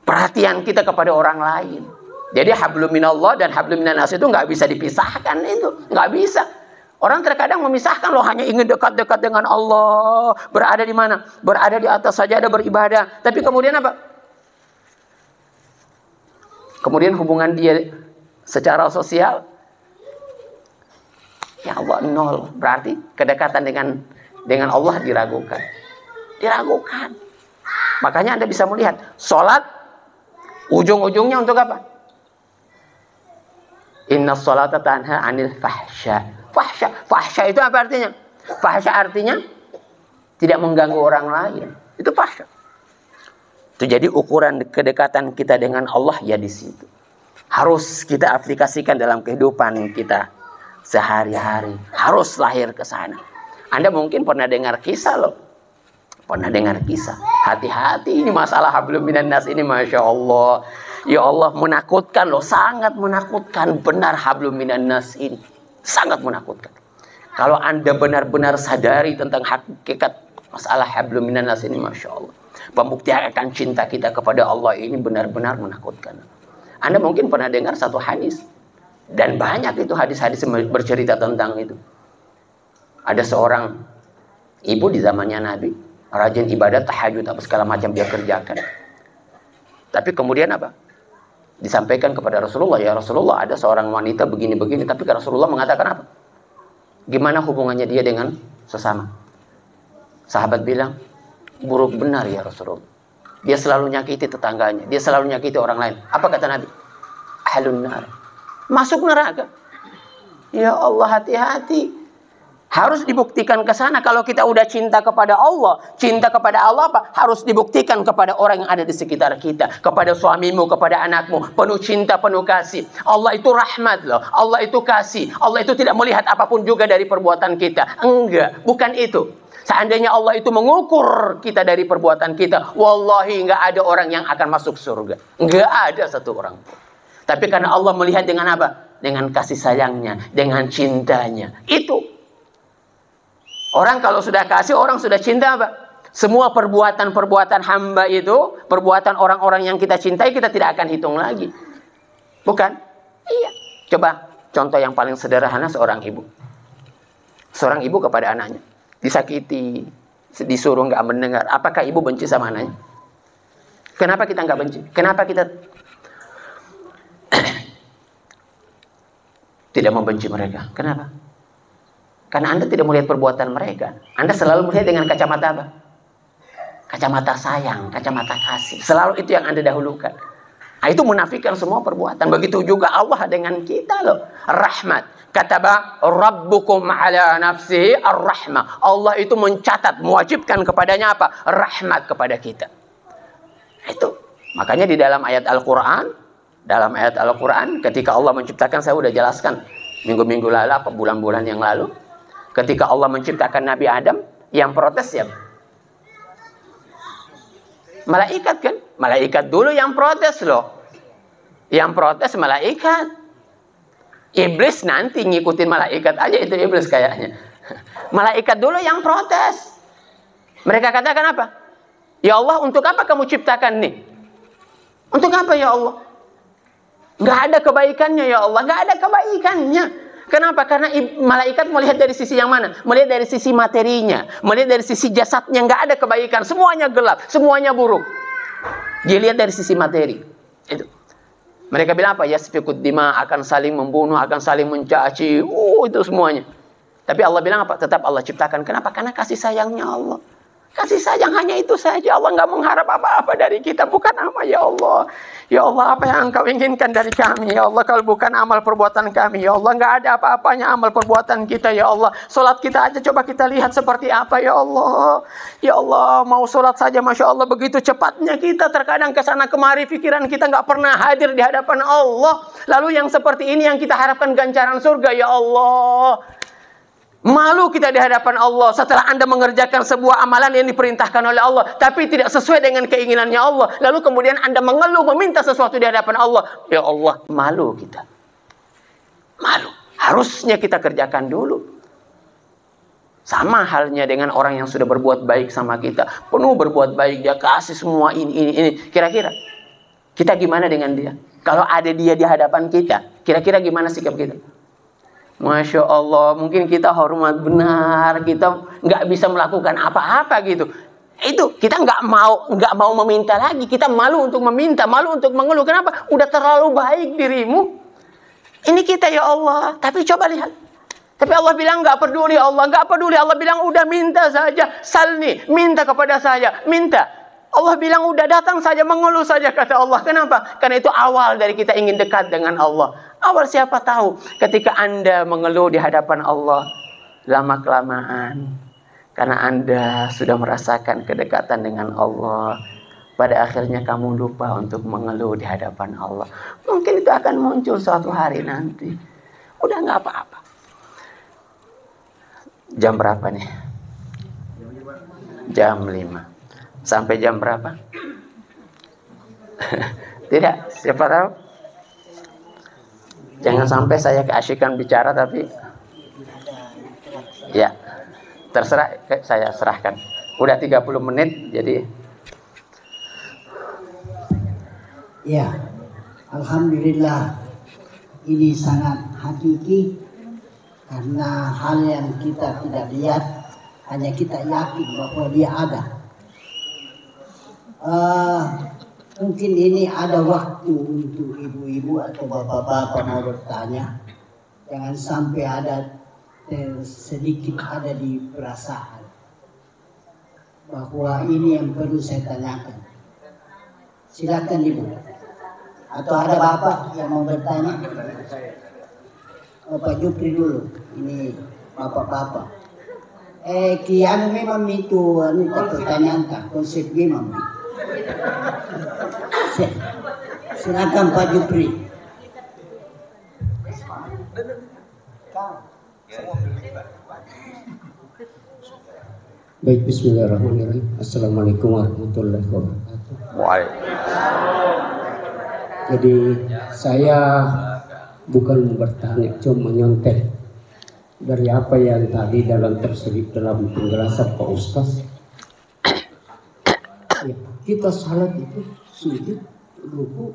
Perhatian kita kepada orang lain. Jadi hablum minallah dan hablum minannas itu nggak bisa dipisahkan, itu nggak bisa. Orang terkadang memisahkan, loh, hanya ingin dekat-dekat dengan Allah. Berada di mana? Berada di atas sajadah beribadah. Tapi kemudian apa? Kemudian hubungan dia secara sosial, ya Allah, nol. Berarti kedekatan dengan Allah diragukan. Diragukan. Makanya Anda bisa melihat, sholat ujung-ujungnya untuk apa? Inna sholata tanha anil fahsya. Fahsya itu apa artinya? Fahsya artinya tidak mengganggu orang lain. Itu fahsya. Itu jadi ukuran kedekatan kita dengan Allah ya di situ. Harus kita aplikasikan dalam kehidupan kita sehari-hari. Harus lahir ke sana. Anda mungkin pernah dengar kisah loh. Pernah dengar kisah. hati-hati ini masalah hablum minan nas ini, Masya Allah. Ya Allah, menakutkan loh, sangat menakutkan. Benar hablum minan nas ini, sangat menakutkan. Kalau Anda benar-benar sadari tentang hakikat masalah hablum minan nas ini, Masya Allah, pembuktian akan cinta kita kepada Allah ini benar-benar menakutkan. Anda mungkin pernah dengar satu hadis, dan banyak itu hadis-hadis bercerita tentang itu. Ada seorang ibu di zamannya Nabi, rajin ibadat, tahajud, apa segala macam dia kerjakan. Tapi kemudian apa? Disampaikan kepada Rasulullah, ya Rasulullah, ada seorang wanita begini-begini. Tapi Rasulullah mengatakan apa? Gimana hubungannya dia dengan sesama? Sahabat bilang, buruk benar ya Rasulullah. Dia selalu nyakiti tetangganya, dia selalu nyakiti orang lain. Apa kata Nabi? Ahlun nar, masuk neraka. Ya Allah, hati-hati. Harus dibuktikan ke sana. Kalau kita udah cinta kepada Allah, cinta kepada Allah apa? Harus dibuktikan kepada orang yang ada di sekitar kita, kepada suamimu, kepada anakmu. Penuh cinta, penuh kasih. Allah itu rahmat loh. Allah itu kasih. Allah itu tidak melihat apapun juga dari perbuatan kita. Enggak, bukan itu. Seandainya Allah itu mengukur kita dari perbuatan kita, wallahi nggak ada orang yang akan masuk surga. Nggak ada satu orang pun. Tapi karena Allah melihat dengan apa? Dengan kasih sayangnya, dengan cintanya. Itu. Orang kalau sudah kasih, orang sudah cinta apa? Semua perbuatan-perbuatan hamba itu, perbuatan orang-orang yang kita cintai, kita tidak akan hitung lagi. Bukan? Iya. Coba contoh yang paling sederhana, seorang ibu. Seorang ibu kepada anaknya disakiti, disuruh nggak mendengar. Apakah ibu benci sama anaknya? Kenapa kita nggak benci? Kenapa kita tidak membenci mereka? Kenapa? Karena Anda tidak melihat perbuatan mereka. Anda selalu melihat dengan kacamata apa? Kacamata sayang, kacamata kasih. Selalu itu yang Anda dahulukan. Nah, itu menafikan semua perbuatan. Begitu juga Allah dengan kita loh. Rahmat. Kataba Rabbukum ala nafsihi ar-rahmah. Allah itu mencatat, mewajibkan kepadanya apa? Rahmat kepada kita. Itu. Makanya di dalam ayat Al-Quran, ketika Allah menciptakan, saya sudah jelaskan minggu-minggu lalu, apa bulan-bulan yang lalu, ketika Allah menciptakan Nabi Adam, yang protes siapa? Malaikat kan? Malaikat dulu yang protes loh. Yang protes malaikat. Iblis nanti ngikutin malaikat aja, itu iblis kayaknya. Malaikat dulu yang protes. Mereka katakan apa? Ya Allah, untuk apa kamu ciptakan nih? Untuk apa ya Allah? Nggak ada kebaikannya ya Allah. Nggak ada kebaikannya. Kenapa? Karena malaikat melihat dari sisi yang mana? Melihat dari sisi materinya. Melihat dari sisi jasadnya. Nggak ada kebaikan. Semuanya gelap. Semuanya buruk. Dia lihat dari sisi materi. Itu. Mereka bilang apa? Yasfikud dima, akan saling membunuh, akan saling mencaci. Itu semuanya. Tapi Allah bilang apa? Tetap Allah ciptakan. Kenapa? Karena kasih sayangnya Allah. Kasih sayang hanya itu saja. Allah nggak mengharap apa-apa dari kita. Bukan apa ya Allah. Ya Allah, apa yang Engkau inginkan dari kami? Ya Allah, kalau bukan amal perbuatan kami. Ya Allah, nggak ada apa-apanya amal perbuatan kita. Ya Allah, sholat kita aja coba kita lihat seperti apa. Ya Allah. Ya Allah, mau sholat saja Masya Allah. Begitu cepatnya kita terkadang kesana kemari. Pikiran kita nggak pernah hadir di hadapan Allah. Lalu yang seperti ini yang kita harapkan ganjaran surga. Ya Allah. Malu kita di hadapan Allah setelah Anda mengerjakan sebuah amalan yang diperintahkan oleh Allah, tapi tidak sesuai dengan keinginannya Allah. Lalu kemudian Anda mengeluh, meminta sesuatu di hadapan Allah. Ya Allah, malu kita. Malu. Harusnya kita kerjakan dulu. Sama halnya dengan orang yang sudah berbuat baik sama kita. Penuh berbuat baik, dia kasih semua ini. Kira-kira kita gimana dengan dia? Kalau ada dia di hadapan kita, kira-kira gimana sikap kita? Masya Allah, mungkin kita hormat benar, kita nggak bisa melakukan apa-apa gitu. Itu kita nggak mau meminta lagi, kita malu untuk meminta, malu untuk mengeluh. Kenapa? Udah terlalu baik dirimu. Ini kita ya Allah. Tapi coba lihat. Tapi Allah bilang nggak peduli, Allah nggak peduli. Allah bilang udah minta saja, salni, minta kepada saya, minta. Allah bilang udah datang saja, mengeluh saja, kata Allah. Kenapa? Karena itu awal dari kita ingin dekat dengan Allah. Awal siapa tahu ketika Anda mengeluh di hadapan Allah, lama-kelamaan, karena Anda sudah merasakan kedekatan dengan Allah, pada akhirnya kamu lupa untuk mengeluh di hadapan Allah. Mungkin itu akan muncul suatu hari nanti. Udah nggak apa-apa. Jam berapa nih? Jam 5. Sampai jam berapa? Tidak, siapa tahu. Jangan sampai saya keasyikan bicara tapi ya, terserah, saya serahkan. Udah 30 menit, jadi ya, alhamdulillah ini sangat hakiki karena hal yang kita tidak lihat hanya kita yakin bahwa dia ada. Mungkin ini ada waktu untuk ibu-ibu atau bapak-bapak mau bertanya. Jangan sampai ada sedikit ada di perasaan bahwa ini yang perlu saya tanyakan. Silakan ibu. Atau ada bapak yang mau bertanya? Bapak Jupri dulu. Ini bapak-bapak. Kian memang itu pertanyaan kan konsep memang. Silakan Pak Jupri. Baik, bismillahirrahmanirrahim. Assalamualaikum warahmatullahi wabarakatuh. Jadi saya bukan bertanya, cuma nyontek dari apa yang tadi terselip dalam penjelasan Pak Ustaz. Ya, kita salat itu sujud, ruku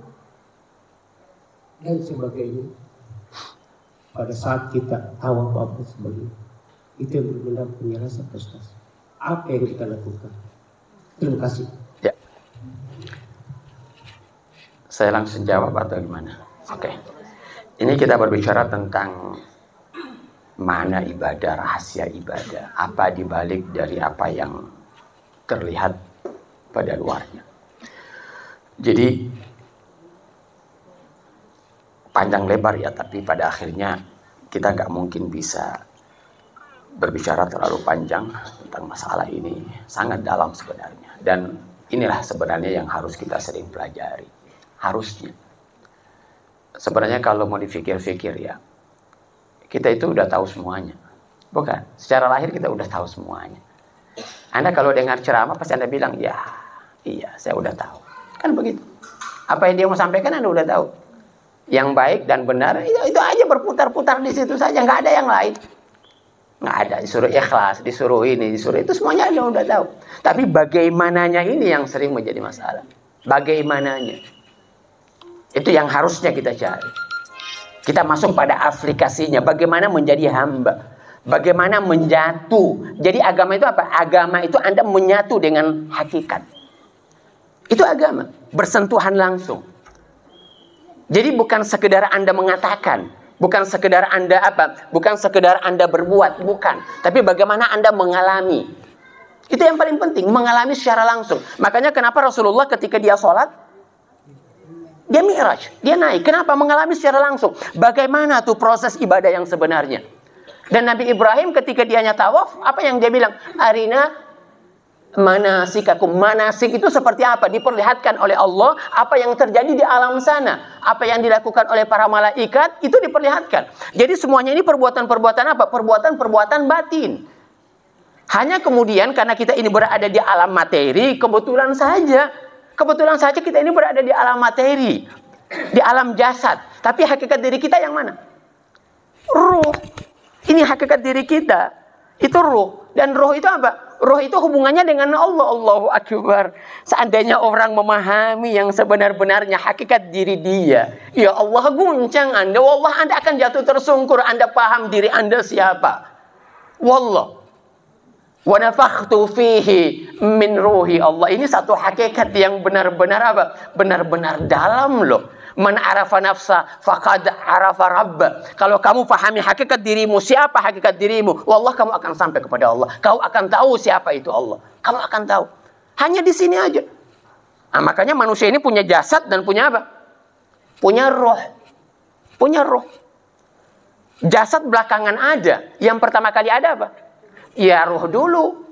dan sebagainya. Pada saat kita tahu apa sebagainya, itu yang benar-benar penjelasan Pak Ustaz. Apa yang kita lakukan? Terima kasih. Ya. Saya langsung jawab atau gimana? Oke. Ini kita berbicara tentang mana ibadah, rahasia ibadah. Apa dibalik dari apa yang terlihat pada luarnya. Jadi panjang lebar ya, tapi pada akhirnya kita nggak mungkin bisa berbicara terlalu panjang tentang masalah ini, sangat dalam sebenarnya. Dan inilah sebenarnya yang harus kita sering pelajari. Harusnya. Sebenarnya kalau mau dipikir-pikir ya, kita itu udah tahu semuanya. Bukan? Secara lahir kita udah tahu semuanya. Anda kalau dengar ceramah pasti Anda bilang, ya, iya, saya udah tahu. Kan begitu. Apa yang dia mau sampaikan Anda udah tahu. Yang baik dan benar, itu aja berputar-putar di situ saja, nggak ada yang lain. Nggak ada, disuruh ikhlas, disuruh ini, disuruh itu, semuanya Anda udah tahu. Tapi bagaimananya ini yang sering menjadi masalah. Bagaimananya. Itu yang harusnya kita cari. Kita masuk pada aplikasinya, bagaimana menjadi hamba. Bagaimana menjatu. Jadi agama itu apa? Agama itu Anda menyatu dengan hakikat. Itu agama, bersentuhan langsung. Jadi bukan sekedar Anda mengatakan, bukan sekedar Anda apa? Bukan sekedar Anda berbuat, bukan. Tapi bagaimana Anda mengalami. Itu yang paling penting, mengalami secara langsung. Makanya kenapa Rasulullah ketika dia sholat, dia mi'raj, dia naik. Kenapa? Mengalami secara langsung. Bagaimana tuh proses ibadah yang sebenarnya. Dan Nabi Ibrahim ketika dia tawaf, apa yang dia bilang? Arina manasikakum. Manasik itu seperti apa? Diperlihatkan oleh Allah apa yang terjadi di alam sana. Apa yang dilakukan oleh para malaikat, itu diperlihatkan. Jadi semuanya ini perbuatan-perbuatan apa? Perbuatan-perbuatan batin. Hanya kemudian karena kita ini berada di alam materi, kebetulan saja kita ini berada di alam materi, di alam jasad. Tapi hakikat diri kita yang mana? Ruh. Ini hakikat diri kita. Itu ruh. Dan ruh itu apa? Ruh itu hubungannya dengan Allah. Allahu Akbar. Seandainya orang memahami yang sebenar-benarnya hakikat diri dia, ya Allah guncang Anda. Wallah Anda akan jatuh tersungkur. Anda paham diri Anda siapa. Wallah. Wa nafakhtu fihi min ruhi Allah. Ini satu hakikat yang benar-benar apa? Benar-benar dalam loh. Man arafa nafsa faqad arafa rabba. Kalau kamu pahami hakikat dirimu, siapa hakikat dirimu, wallah kamu akan sampai kepada Allah. Kau akan tahu siapa itu Allah. Kamu akan tahu. Hanya di sini aja. Nah, makanya manusia ini punya jasad dan punya apa? Punya roh. Punya roh. Jasad belakangan ada. Yang pertama kali ada apa? Ya roh dulu.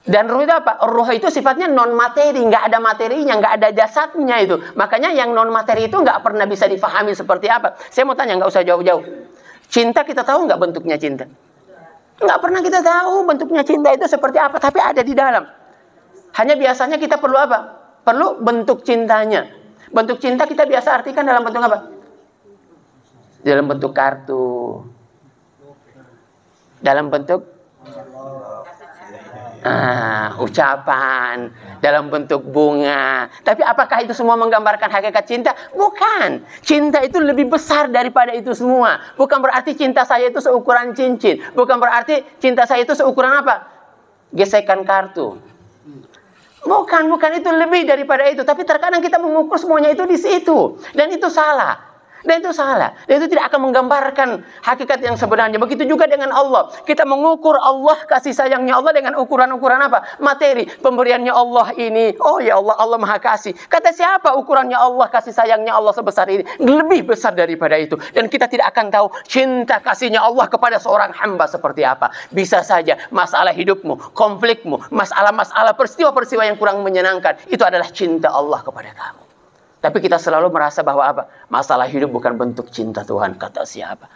Dan ruh itu apa? Ruh itu sifatnya non materi, nggak ada materinya, nggak ada jasadnya itu. Makanya yang non materi itu nggak pernah bisa difahami seperti apa. Saya mau tanya, nggak usah jauh-jauh. Cinta kita tahu nggak bentuknya cinta? Nggak pernah kita tahu bentuknya cinta itu seperti apa, tapi ada di dalam. Hanya biasanya kita perlu apa? Perlu bentuk cintanya. Bentuk cinta kita biasa artikan dalam bentuk apa? Dalam bentuk kartu. Dalam bentuk ucapan, dalam bentuk bunga. Tapi apakah itu semua menggambarkan hakikat cinta? Bukan. Cinta itu lebih besar daripada itu semua. Bukan berarti cinta saya itu seukuran cincin. Bukan berarti cinta saya itu seukuran apa? Gesekan kartu. Bukan itu lebih daripada itu. Tapi terkadang kita mengukur semuanya itu di situ. Dan itu salah. Dan itu salah. Dan itu tidak akan menggambarkan hakikat yang sebenarnya. Begitu juga dengan Allah. Kita mengukur Allah, kasih sayangnya Allah dengan ukuran-ukuran apa? Materi. Pemberiannya Allah ini. Oh ya Allah, Allah Maha Kasih. Kata siapa ukurannya Allah, kasih sayangnya Allah sebesar ini? Lebih besar daripada itu. Dan kita tidak akan tahu cinta kasihnya Allah kepada seorang hamba seperti apa. Bisa saja masalah hidupmu, konflikmu, masalah-masalah, peristiwa-peristiwa yang kurang menyenangkan. Itu adalah cinta Allah kepada kamu. Tapi kita selalu merasa bahwa apa? Masalah hidup bukan bentuk cinta Tuhan. Kata siapa?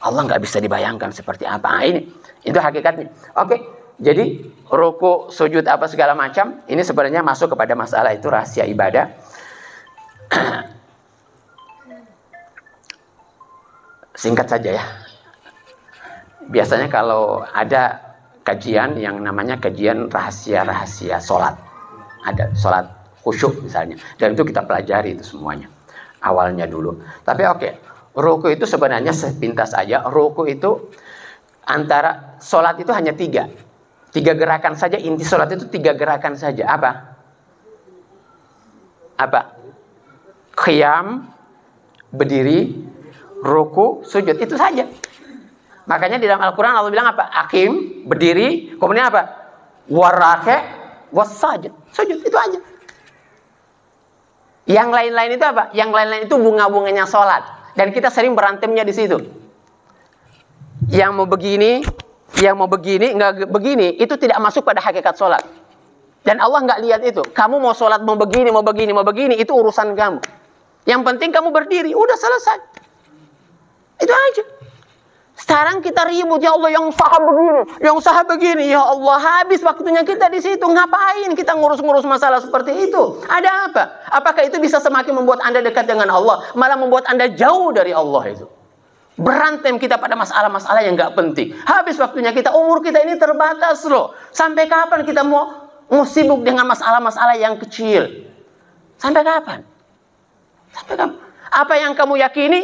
Allah nggak bisa dibayangkan seperti apa. Ini itu hakikatnya. Oke, jadi ruku, sujud apa segala macam ini sebenarnya masuk kepada masalah itu rahasia ibadah. Singkat saja ya. Biasanya kalau ada kajian yang namanya kajian rahasia-rahasia sholat, ada sholat khusyuk misalnya, dan itu kita pelajari itu semuanya awalnya dulu. Tapi oke, ruku itu sebenarnya sepintas aja. Ruku itu antara sholat itu hanya tiga gerakan saja. Inti sholat itu 3 gerakan saja. Apa? Qiyam, berdiri, ruku, sujud, itu saja. Makanya di dalam Al-Quran Allah bilang apa? Aqim, berdiri, kemudian apa? Warake, wasajud, sujud, itu aja. Yang lain-lain itu apa? Yang lain-lain itu bunga-bunganya sholat. Dan kita sering berantemnya di situ. Yang mau begini, nggak begini, itu tidak masuk pada hakikat sholat. Dan Allah nggak lihat itu. Kamu mau sholat mau begini, itu urusan kamu. Yang penting kamu berdiri, udah selesai. Itu aja. Sekarang kita ribut, ya Allah yang sah begini, ya Allah habis waktunya kita di situ. Ngapain kita ngurus-ngurus masalah seperti itu? Ada apa? Apakah itu bisa semakin membuat Anda dekat dengan Allah, malah membuat Anda jauh dari Allah itu? Berantem kita pada masalah-masalah yang nggak penting. Habis waktunya kita, umur kita ini terbatas loh. Sampai kapan kita mau sibuk dengan masalah-masalah yang kecil? Sampai kapan? Apa yang kamu yakini,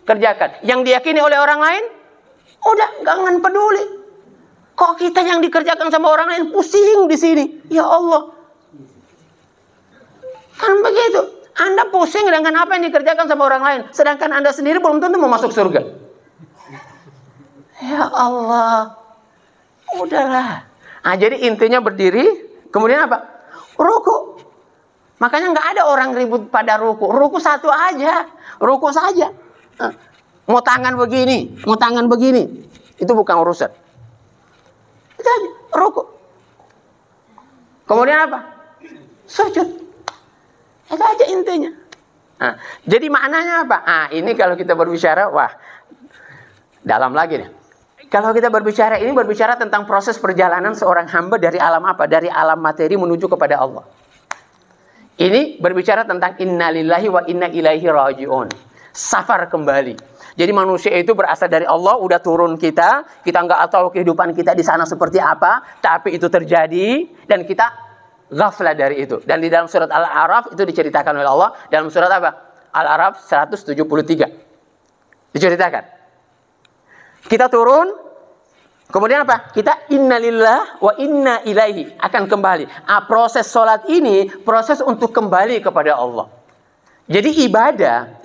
kerjakan. Yang diyakini oleh orang lain, udah, jangan peduli. Kok kita yang dikerjakan sama orang lain pusing di sini? Ya Allah. Kan begitu. Anda pusing dengan apa yang dikerjakan sama orang lain, sedangkan Anda sendiri belum tentu mau masuk surga. Ya Allah. Udahlah. Nah, jadi intinya berdiri, kemudian apa? Ruku. Makanya nggak ada orang ribut pada ruku. Ruku satu aja. Ruku saja. Mau tangan begini, itu bukan urusan. Itu aja, ruku. Kemudian apa? Sujud. Itu aja intinya. Nah, jadi maknanya apa? Ini kalau kita berbicara, wah, dalam lagi nih. Kalau kita berbicara tentang proses perjalanan seorang hamba dari alam apa? Dari alam materi menuju kepada Allah. Ini berbicara tentang innalillahi wa inna ilaihi raji'un. Safar kembali. Jadi manusia itu berasal dari Allah, udah turun kita nggak tahu kehidupan kita di sana seperti apa, tapi itu terjadi dan kita ghaflah dari itu. Dan di dalam surat Al-A'raf itu diceritakan oleh Allah dalam surat apa? Al-A'raf 173. Diceritakan. Kita turun, kemudian apa? Kita innalillah wa inna ilaihi, akan kembali. Proses sholat ini proses untuk kembali kepada Allah. Jadi ibadah,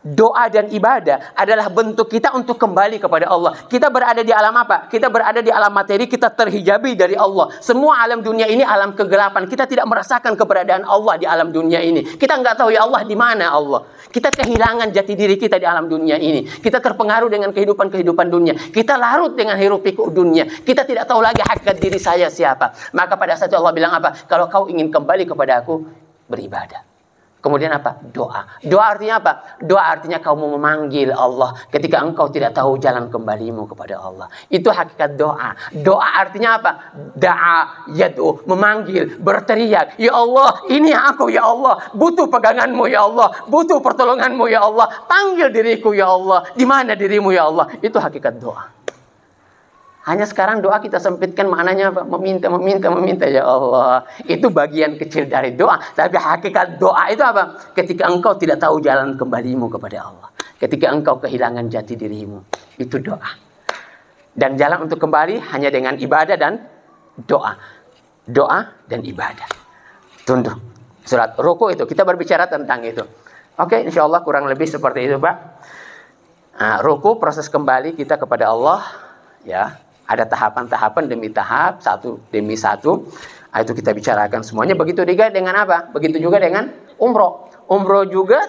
doa dan ibadah adalah bentuk kita untuk kembali kepada Allah. Kita berada di alam apa? Kita berada di alam materi, kita terhijabi dari Allah. Semua alam dunia ini alam kegelapan. Kita tidak merasakan keberadaan Allah di alam dunia ini. Kita nggak tahu ya Allah di mana Allah. Kita kehilangan jati diri kita di alam dunia ini. Kita terpengaruh dengan kehidupan dunia. Kita larut dengan hiruk pikuk dunia. Kita tidak tahu lagi hakikat diri saya siapa. Maka pada saat itu Allah bilang apa? Kalau kau ingin kembali kepada aku, beribadah. Kemudian apa? Doa. Doa artinya apa? Doa artinya kau mau memanggil Allah ketika engkau tidak tahu jalan kembalimu kepada Allah. Itu hakikat doa. Doa artinya apa? Da'a, yad'u, memanggil, berteriak. Ya Allah, ini aku ya Allah. Butuh peganganmu ya Allah. Butuh pertolonganmu ya Allah. Panggil diriku ya Allah. Di mana dirimu ya Allah? Itu hakikat doa. Hanya sekarang doa kita sempitkan maknanya apa? Meminta ya Allah. Itu bagian kecil dari doa. Tapi hakikat doa itu apa? Ketika engkau tidak tahu jalan kembalimu kepada Allah. Ketika engkau kehilangan jati dirimu. Itu doa. Dan jalan untuk kembali hanya dengan ibadah dan doa. Doa dan ibadah. Tunduk. Surat Ruku itu. Kita berbicara tentang itu. Oke, insya Allah kurang lebih seperti itu Pak. Nah, Ruku proses kembali kita kepada Allah. Ya. Ada tahapan-tahapan demi tahap, satu demi satu. Itu kita bicarakan semuanya. Begitu juga dengan apa? Begitu juga dengan umroh. Umroh juga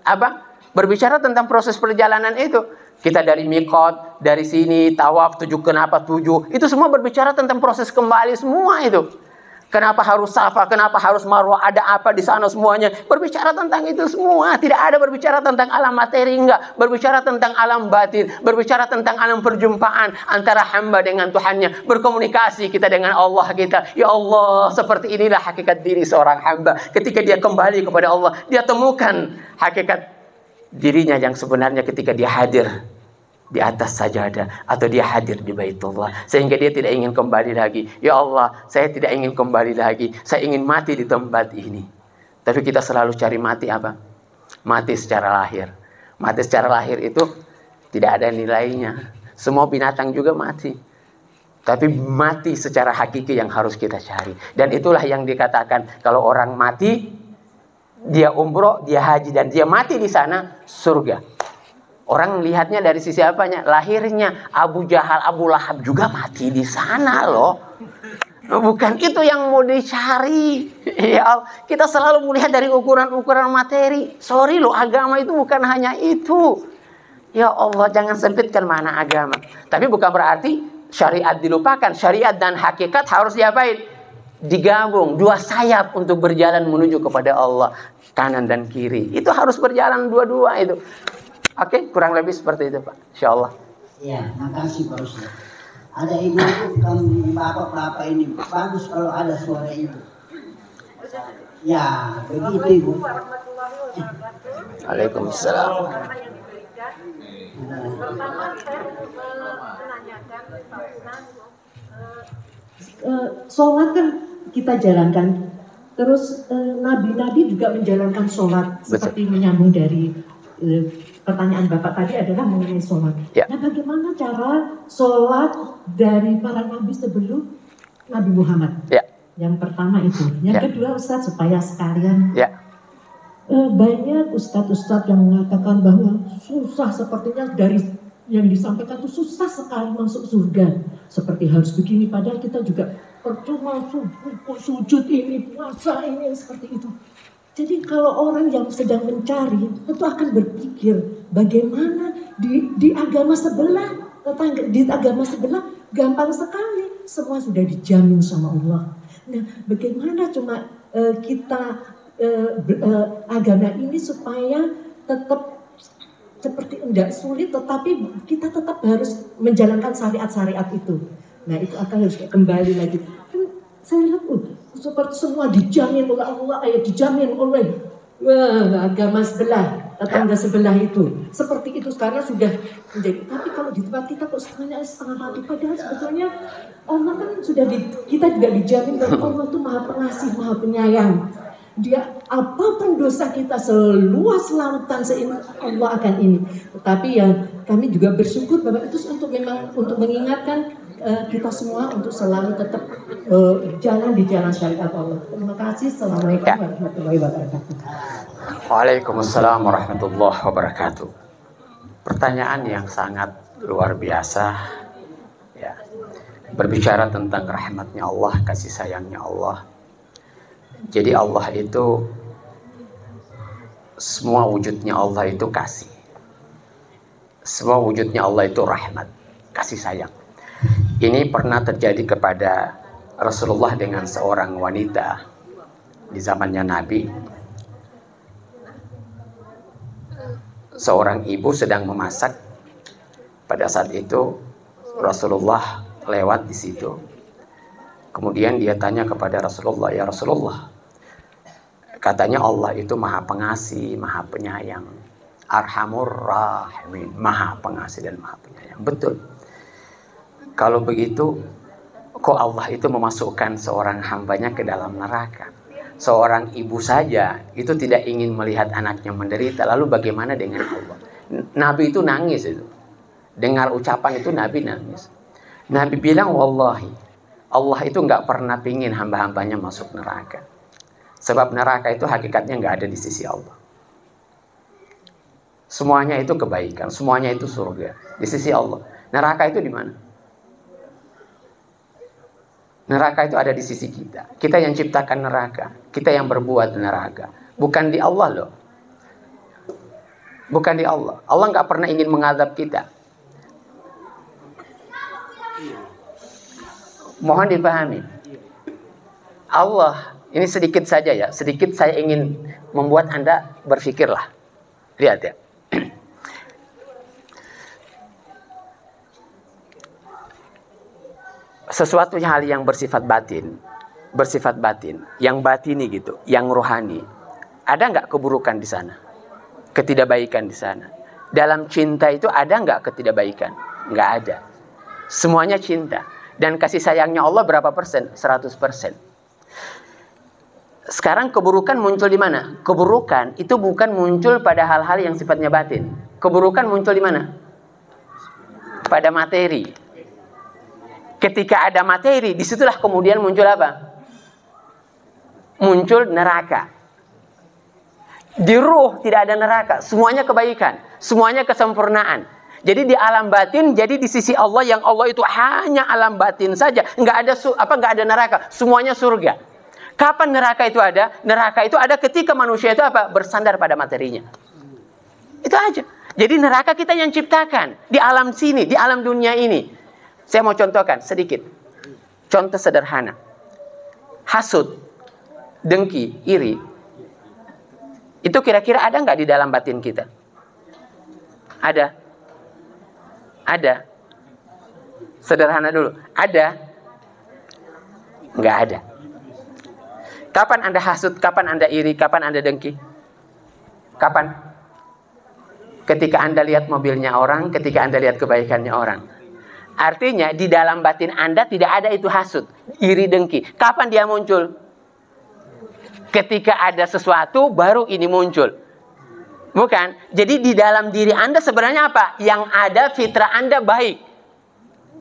apa? Berbicara tentang proses perjalanan itu. Kita dari miqat, dari sini, tawaf, tujuh kenapa tujuh. Itu semua berbicara tentang proses kembali semua itu. Kenapa harus Safa, kenapa harus Marwah, ada apa di sana semuanya. Berbicara tentang itu semua. Tidak ada berbicara tentang alam materi, enggak. Berbicara tentang alam batin. Berbicara tentang alam perjumpaan antara hamba dengan Tuhannya. Berkomunikasi kita dengan Allah kita. Ya Allah, seperti inilah hakikat diri seorang hamba. Ketika dia kembali kepada Allah, dia temukan hakikat dirinya yang sebenarnya ketika dia hadir di atas sajadah atau dia hadir di Baitullah, sehingga dia tidak ingin kembali lagi. Ya Allah, saya tidak ingin kembali lagi, saya ingin mati di tempat ini. Tapi kita selalu cari mati apa? Mati secara lahir. Mati secara lahir itu tidak ada nilainya. Semua binatang juga mati. Tapi mati secara hakiki yang harus kita cari. Dan itulah yang dikatakan kalau orang mati, dia umroh, dia haji dan dia mati di sana, surga. Orang lihatnya dari sisi apanya? Lahirnya. Abu Jahal, Abu Lahab juga mati di sana loh. Bukan itu yang mau dicari. Ya, kita selalu melihat dari ukuran-ukuran materi. Sorry loh, agama itu bukan hanya itu. Ya Allah, jangan sempitkan mana agama. Tapi bukan berarti syariat dilupakan. Syariat dan hakikat harus diapain? Digabung. Dua sayap untuk berjalan menuju kepada Allah. Kanan dan kiri. Itu harus berjalan dua-dua itu. Oke, kurang lebih seperti itu Pak. Insya Allah. Ya, makasih Pak Ustaz. Ada ibu-ibu, kami bapak-bapak ini bagus kalau ada suara ibu. Ya, begitu ibu. Waalaikumsalam. Pertama saya menanyakan Pak Ustaz, sholat kan kita jalankan. Terus nabi-nabi juga menjalankan sholat. Seperti menyambung dari pertanyaan Bapak tadi adalah mengenai sholat. Ya. Nah, bagaimana cara sholat dari para nabi sebelum Nabi Muhammad? Ya. Yang pertama itu. Yang kedua Ustadz, supaya sekalian. Ya. Banyak ustadz-ustadz yang mengatakan bahwa susah, sepertinya dari yang disampaikan itu susah sekali masuk surga. Seperti harus begini, padahal kita juga percuma sujud ini, puasa ini, seperti itu. Jadi kalau orang yang sedang mencari itu akan berpikir bagaimana di agama sebelah, di agama sebelah gampang sekali, semua sudah dijamin sama Allah. Nah, bagaimana cuma kita agama ini supaya tetap seperti tidak sulit, tetapi kita tetap harus menjalankan syariat-syariat itu. Nah, itu akan harus kembali lagi. Saya lihat seperti semua dijamin oleh Allah, dijamin oleh agama sebelah, tetangga sebelah itu. Seperti itu sekarang sudah menjadi. Tapi kalau di tempat kita kok setengah mati, padahal sebetulnya Allah kan sudah kita juga dijamin bahwa Allah itu Maha Pengasih, Maha Penyayang. Dia apapun dosa kita seluas lautan Allah akan ini. Tetapi yang kami juga bersyukur bahwa itu untuk mengingatkan kita semua untuk selalu tetap jalan di jalan syariat Allah. Terima kasih. Assalamualaikum warahmatullahi wabarakatuh. Waalaikumsalam warahmatullahi wabarakatuh. Pertanyaan yang sangat luar biasa. Ya. Berbicara tentang rahmatnya Allah, kasih sayangnya Allah. Jadi Allah itu semua wujudnya Allah itu kasih. Semua wujudnya Allah itu rahmat, kasih sayang. Ini pernah terjadi kepada Rasulullah dengan seorang wanita di zamannya Nabi. seorang ibu sedang memasak. Pada saat itu Rasulullah lewat di situ. Kemudian dia tanya kepada Rasulullah, ya Rasulullah, katanya Allah itu maha pengasih, maha penyayang, Arhamur Rahimin, maha pengasih dan maha penyayang. Betul. Kalau begitu, kok Allah itu memasukkan seorang hambanya ke dalam neraka? Seorang ibu saja itu tidak ingin melihat anaknya menderita, lalu bagaimana dengan Allah? Nabi itu nangis itu. Dengar ucapan itu Nabi nangis. Nabi bilang, wallahi, Allah itu nggak pernah pingin hamba-hambanya masuk neraka. Sebab neraka itu hakikatnya nggak ada di sisi Allah. Semuanya itu kebaikan, semuanya itu surga di sisi Allah. Neraka itu di mana? Neraka itu ada di sisi kita. Kita yang ciptakan neraka, kita yang berbuat neraka. Bukan di Allah loh. Bukan di Allah. Allah nggak pernah ingin mengadab kita. Mohon dipahami. Allah, ini sedikit saja ya, sedikit saya ingin membuat Anda berpikirlah. Lihat ya. Sesuatu hal yang bersifat batin, yang batini gitu, yang rohani. Ada nggak keburukan di sana? Ketidakbaikan di sana. Dalam cinta itu ada nggak ketidakbaikan? Nggak ada. Semuanya cinta. Dan kasih sayangnya Allah berapa persen? 100%. Sekarang keburukan muncul di mana? Keburukan itu bukan muncul pada hal-hal yang sifatnya batin. Keburukan muncul di mana? Pada materi. Ketika ada materi, disitulah kemudian muncul apa? Muncul neraka. Di ruh tidak ada neraka. Semuanya kebaikan. Semuanya kesempurnaan. Jadi di alam batin, jadi di sisi Allah yang Allah itu hanya alam batin saja, nggak ada neraka, semuanya surga. Kapan neraka itu ada? Neraka itu ada ketika manusia itu apa? Bersandar pada materinya. Itu aja. Jadi neraka kita yang ciptakan di alam sini, di alam dunia ini. Saya mau contohkan sedikit. Contoh sederhana. Hasud, dengki, iri. Itu kira-kira ada nggak di dalam batin kita? Ada. Ada. Sederhana dulu. Ada? Nggak ada. Kapan Anda hasud? Kapan Anda iri? Kapan Anda dengki? Kapan? Ketika Anda lihat mobilnya orang, ketika Anda lihat kebaikannya orang. Artinya di dalam batin Anda tidak ada itu hasud, iri, dengki. Kapan dia muncul? Ketika ada sesuatu baru ini muncul. Bukan. Jadi di dalam diri Anda sebenarnya apa? Yang ada fitrah Anda baik.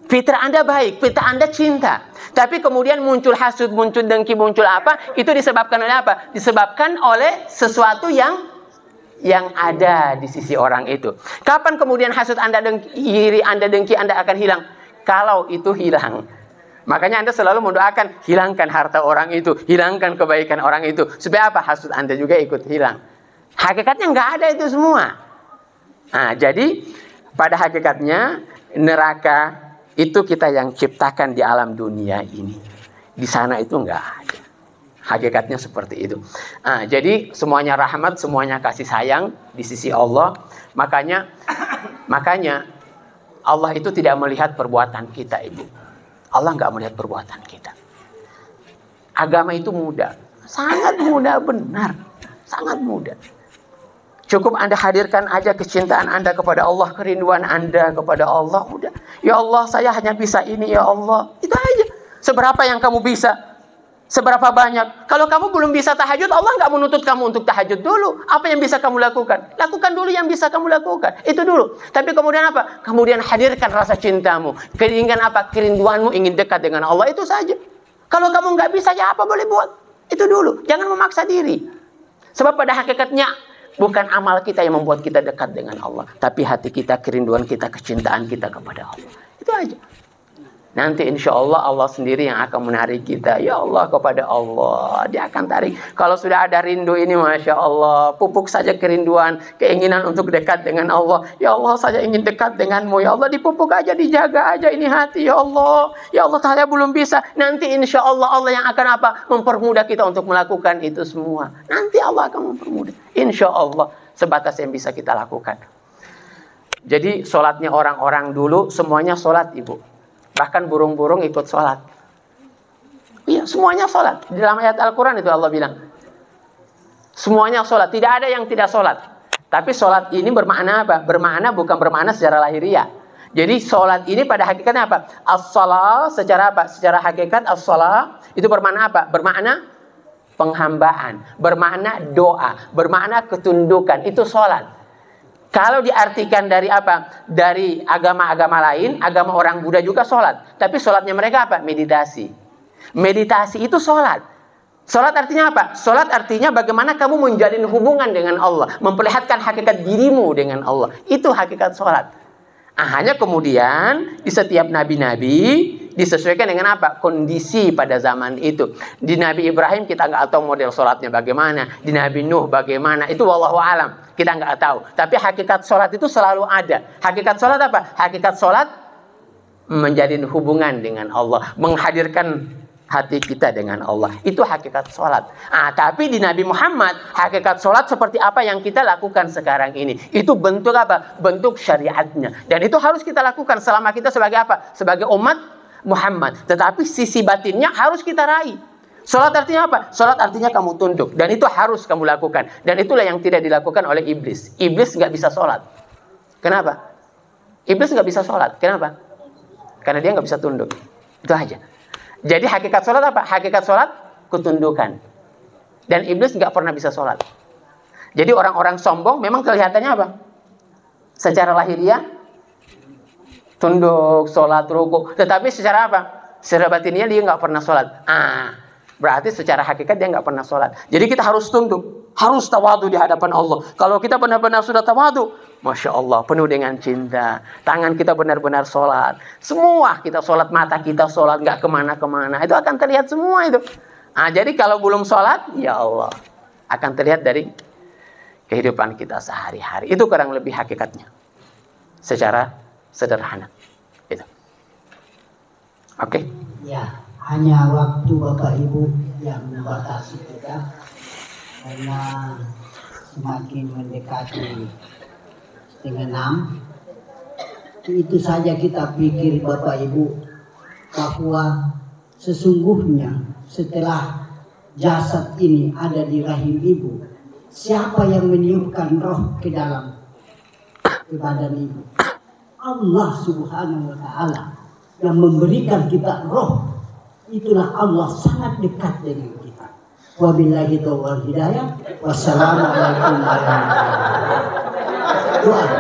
Fitrah Anda baik, fitrah Anda cinta. Tapi kemudian muncul hasud, muncul dengki, muncul apa? Itu disebabkan oleh apa? Disebabkan oleh sesuatu yang ada di sisi orang itu. Kapan kemudian hasud Anda, iri Anda, dengki Anda akan hilang? Kalau itu hilang. Makanya Anda selalu mendoakan, hilangkan harta orang itu, hilangkan kebaikan orang itu. Supaya apa? Hasud Anda juga ikut hilang. Hakikatnya nggak ada itu semua. Nah, jadi pada hakikatnya neraka itu kita yang ciptakan di alam dunia ini. Di sana itu nggak ada. Hakikatnya seperti itu. Nah, jadi semuanya rahmat, semuanya kasih sayang di sisi Allah. Makanya Allah itu tidak melihat perbuatan kita, Ibu. Allah nggak melihat perbuatan kita. Agama itu mudah, sangat mudah, benar, sangat mudah. Cukup Anda hadirkan aja kecintaan Anda kepada Allah, kerinduan Anda kepada Allah. Udah. Ya Allah, saya hanya bisa ini, ya Allah. Itu aja. Seberapa yang kamu bisa? Seberapa banyak? Kalau kamu belum bisa tahajud, Allah nggak menuntut kamu untuk tahajud dulu. Apa yang bisa kamu lakukan? Lakukan dulu yang bisa kamu lakukan. Itu dulu. Tapi kemudian apa? Kemudian hadirkan rasa cintamu. Keinginan apa? Kerinduanmu ingin dekat dengan Allah. Itu saja. Kalau kamu nggak bisa, ya apa boleh buat? Itu dulu. Jangan memaksa diri. Sebab pada hakikatnya, bukan amal kita yang membuat kita dekat dengan Allah, tapi hati kita, kerinduan kita, kecintaan kita kepada Allah. Itu aja. Nanti insya Allah Allah sendiri yang akan menarik kita. Ya Allah, kepada Allah. Dia akan tarik. Kalau sudah ada rindu ini, Masya Allah. Pupuk saja kerinduan, keinginan untuk dekat dengan Allah. Ya Allah, saya ingin dekat denganmu. Ya Allah, dipupuk aja, dijaga aja ini hati. Ya Allah. Ya Allah, saya belum bisa. Nanti insya Allah Allah yang akan apa? Mempermudah kita untuk melakukan itu semua. Nanti Allah akan mempermudah. Insya Allah. Sebatas yang bisa kita lakukan. Jadi sholatnya orang-orang dulu semuanya sholat, Ibu. Bahkan burung-burung ikut sholat. Iya, semuanya sholat. Di dalam ayat Al-Quran itu Allah bilang. Semuanya sholat. Tidak ada yang tidak sholat. Tapi sholat ini bermakna apa? Bermakna bukan bermakna secara lahiriah. Jadi sholat ini pada hakikatnya apa? As-shalah secara apa? Secara hakikat as-shalah itu bermakna apa? Bermakna penghambaan. Bermakna doa. Bermakna ketundukan. Itu sholat. Kalau diartikan dari apa? Dari agama-agama lain, agama orang Buddha juga sholat. Tapi sholatnya mereka apa? Meditasi. Meditasi itu sholat. Sholat artinya apa? Sholat artinya bagaimana kamu menjalin hubungan dengan Allah. Memperlihatkan hakikat dirimu dengan Allah. Itu hakikat sholat. Hanya kemudian di setiap nabi-nabi disesuaikan dengan apa? Kondisi pada zaman itu. Di Nabi Ibrahim kita nggak tahu model sholatnya bagaimana. Di Nabi Nuh bagaimana. Itu wallahu alam. Kita nggak tahu. Tapi hakikat sholat itu selalu ada. Hakikat sholat apa? Hakikat sholat menjalin hubungan dengan Allah. Menghadirkan hati kita dengan Allah. Itu hakikat sholat. Tapi di Nabi Muhammad, hakikat sholat seperti apa yang kita lakukan sekarang ini. Itu bentuk apa? Bentuk syariatnya. Dan itu harus kita lakukan selama kita sebagai apa? Sebagai umat Muhammad. Tetapi sisi batinnya harus kita raih. Sholat artinya apa? Sholat artinya kamu tunduk. Dan itu harus kamu lakukan. Dan itulah yang tidak dilakukan oleh iblis. Iblis nggak bisa sholat. Kenapa? Iblis nggak bisa sholat. Kenapa? Karena dia nggak bisa tunduk. Itu aja. Jadi hakikat sholat apa? Hakikat sholat ketundukan. Dan iblis nggak pernah bisa sholat. Jadi orang-orang sombong memang kelihatannya apa? Secara lahiriah tunduk, sholat, ruku. Tetapi secara apa? Secara batinnya dia nggak pernah sholat. Berarti secara hakikat dia nggak pernah sholat. Jadi kita harus tunduk, harus tawadu di hadapan Allah. Kalau kita benar-benar sudah tawadu, Masya Allah, penuh dengan cinta. Tangan kita benar-benar sholat. Semua kita sholat, mata kita sholat, nggak kemana-kemana. Itu akan terlihat semua itu. Jadi kalau belum sholat, ya Allah, akan terlihat dari kehidupan kita sehari-hari. Itu kurang lebih hakikatnya. Secara sederhana. Itu. Oke. Ya, hanya waktu Bapak Ibu yang membatasi kita. Karena semakin mendekati 5:30, itu saja kita pikir Bapak Ibu bahwa sesungguhnya setelah jasad ini ada di rahim ibu, siapa yang meniupkan roh ke dalam ke badan ibu? Allah Subhanahu wa Ta'ala yang memberikan kita roh. Itulah Allah sangat dekat dengan kita. Wabillahi taufiq wal hidayah. Wassalamualaikum warahmatullahi wabarakatuh.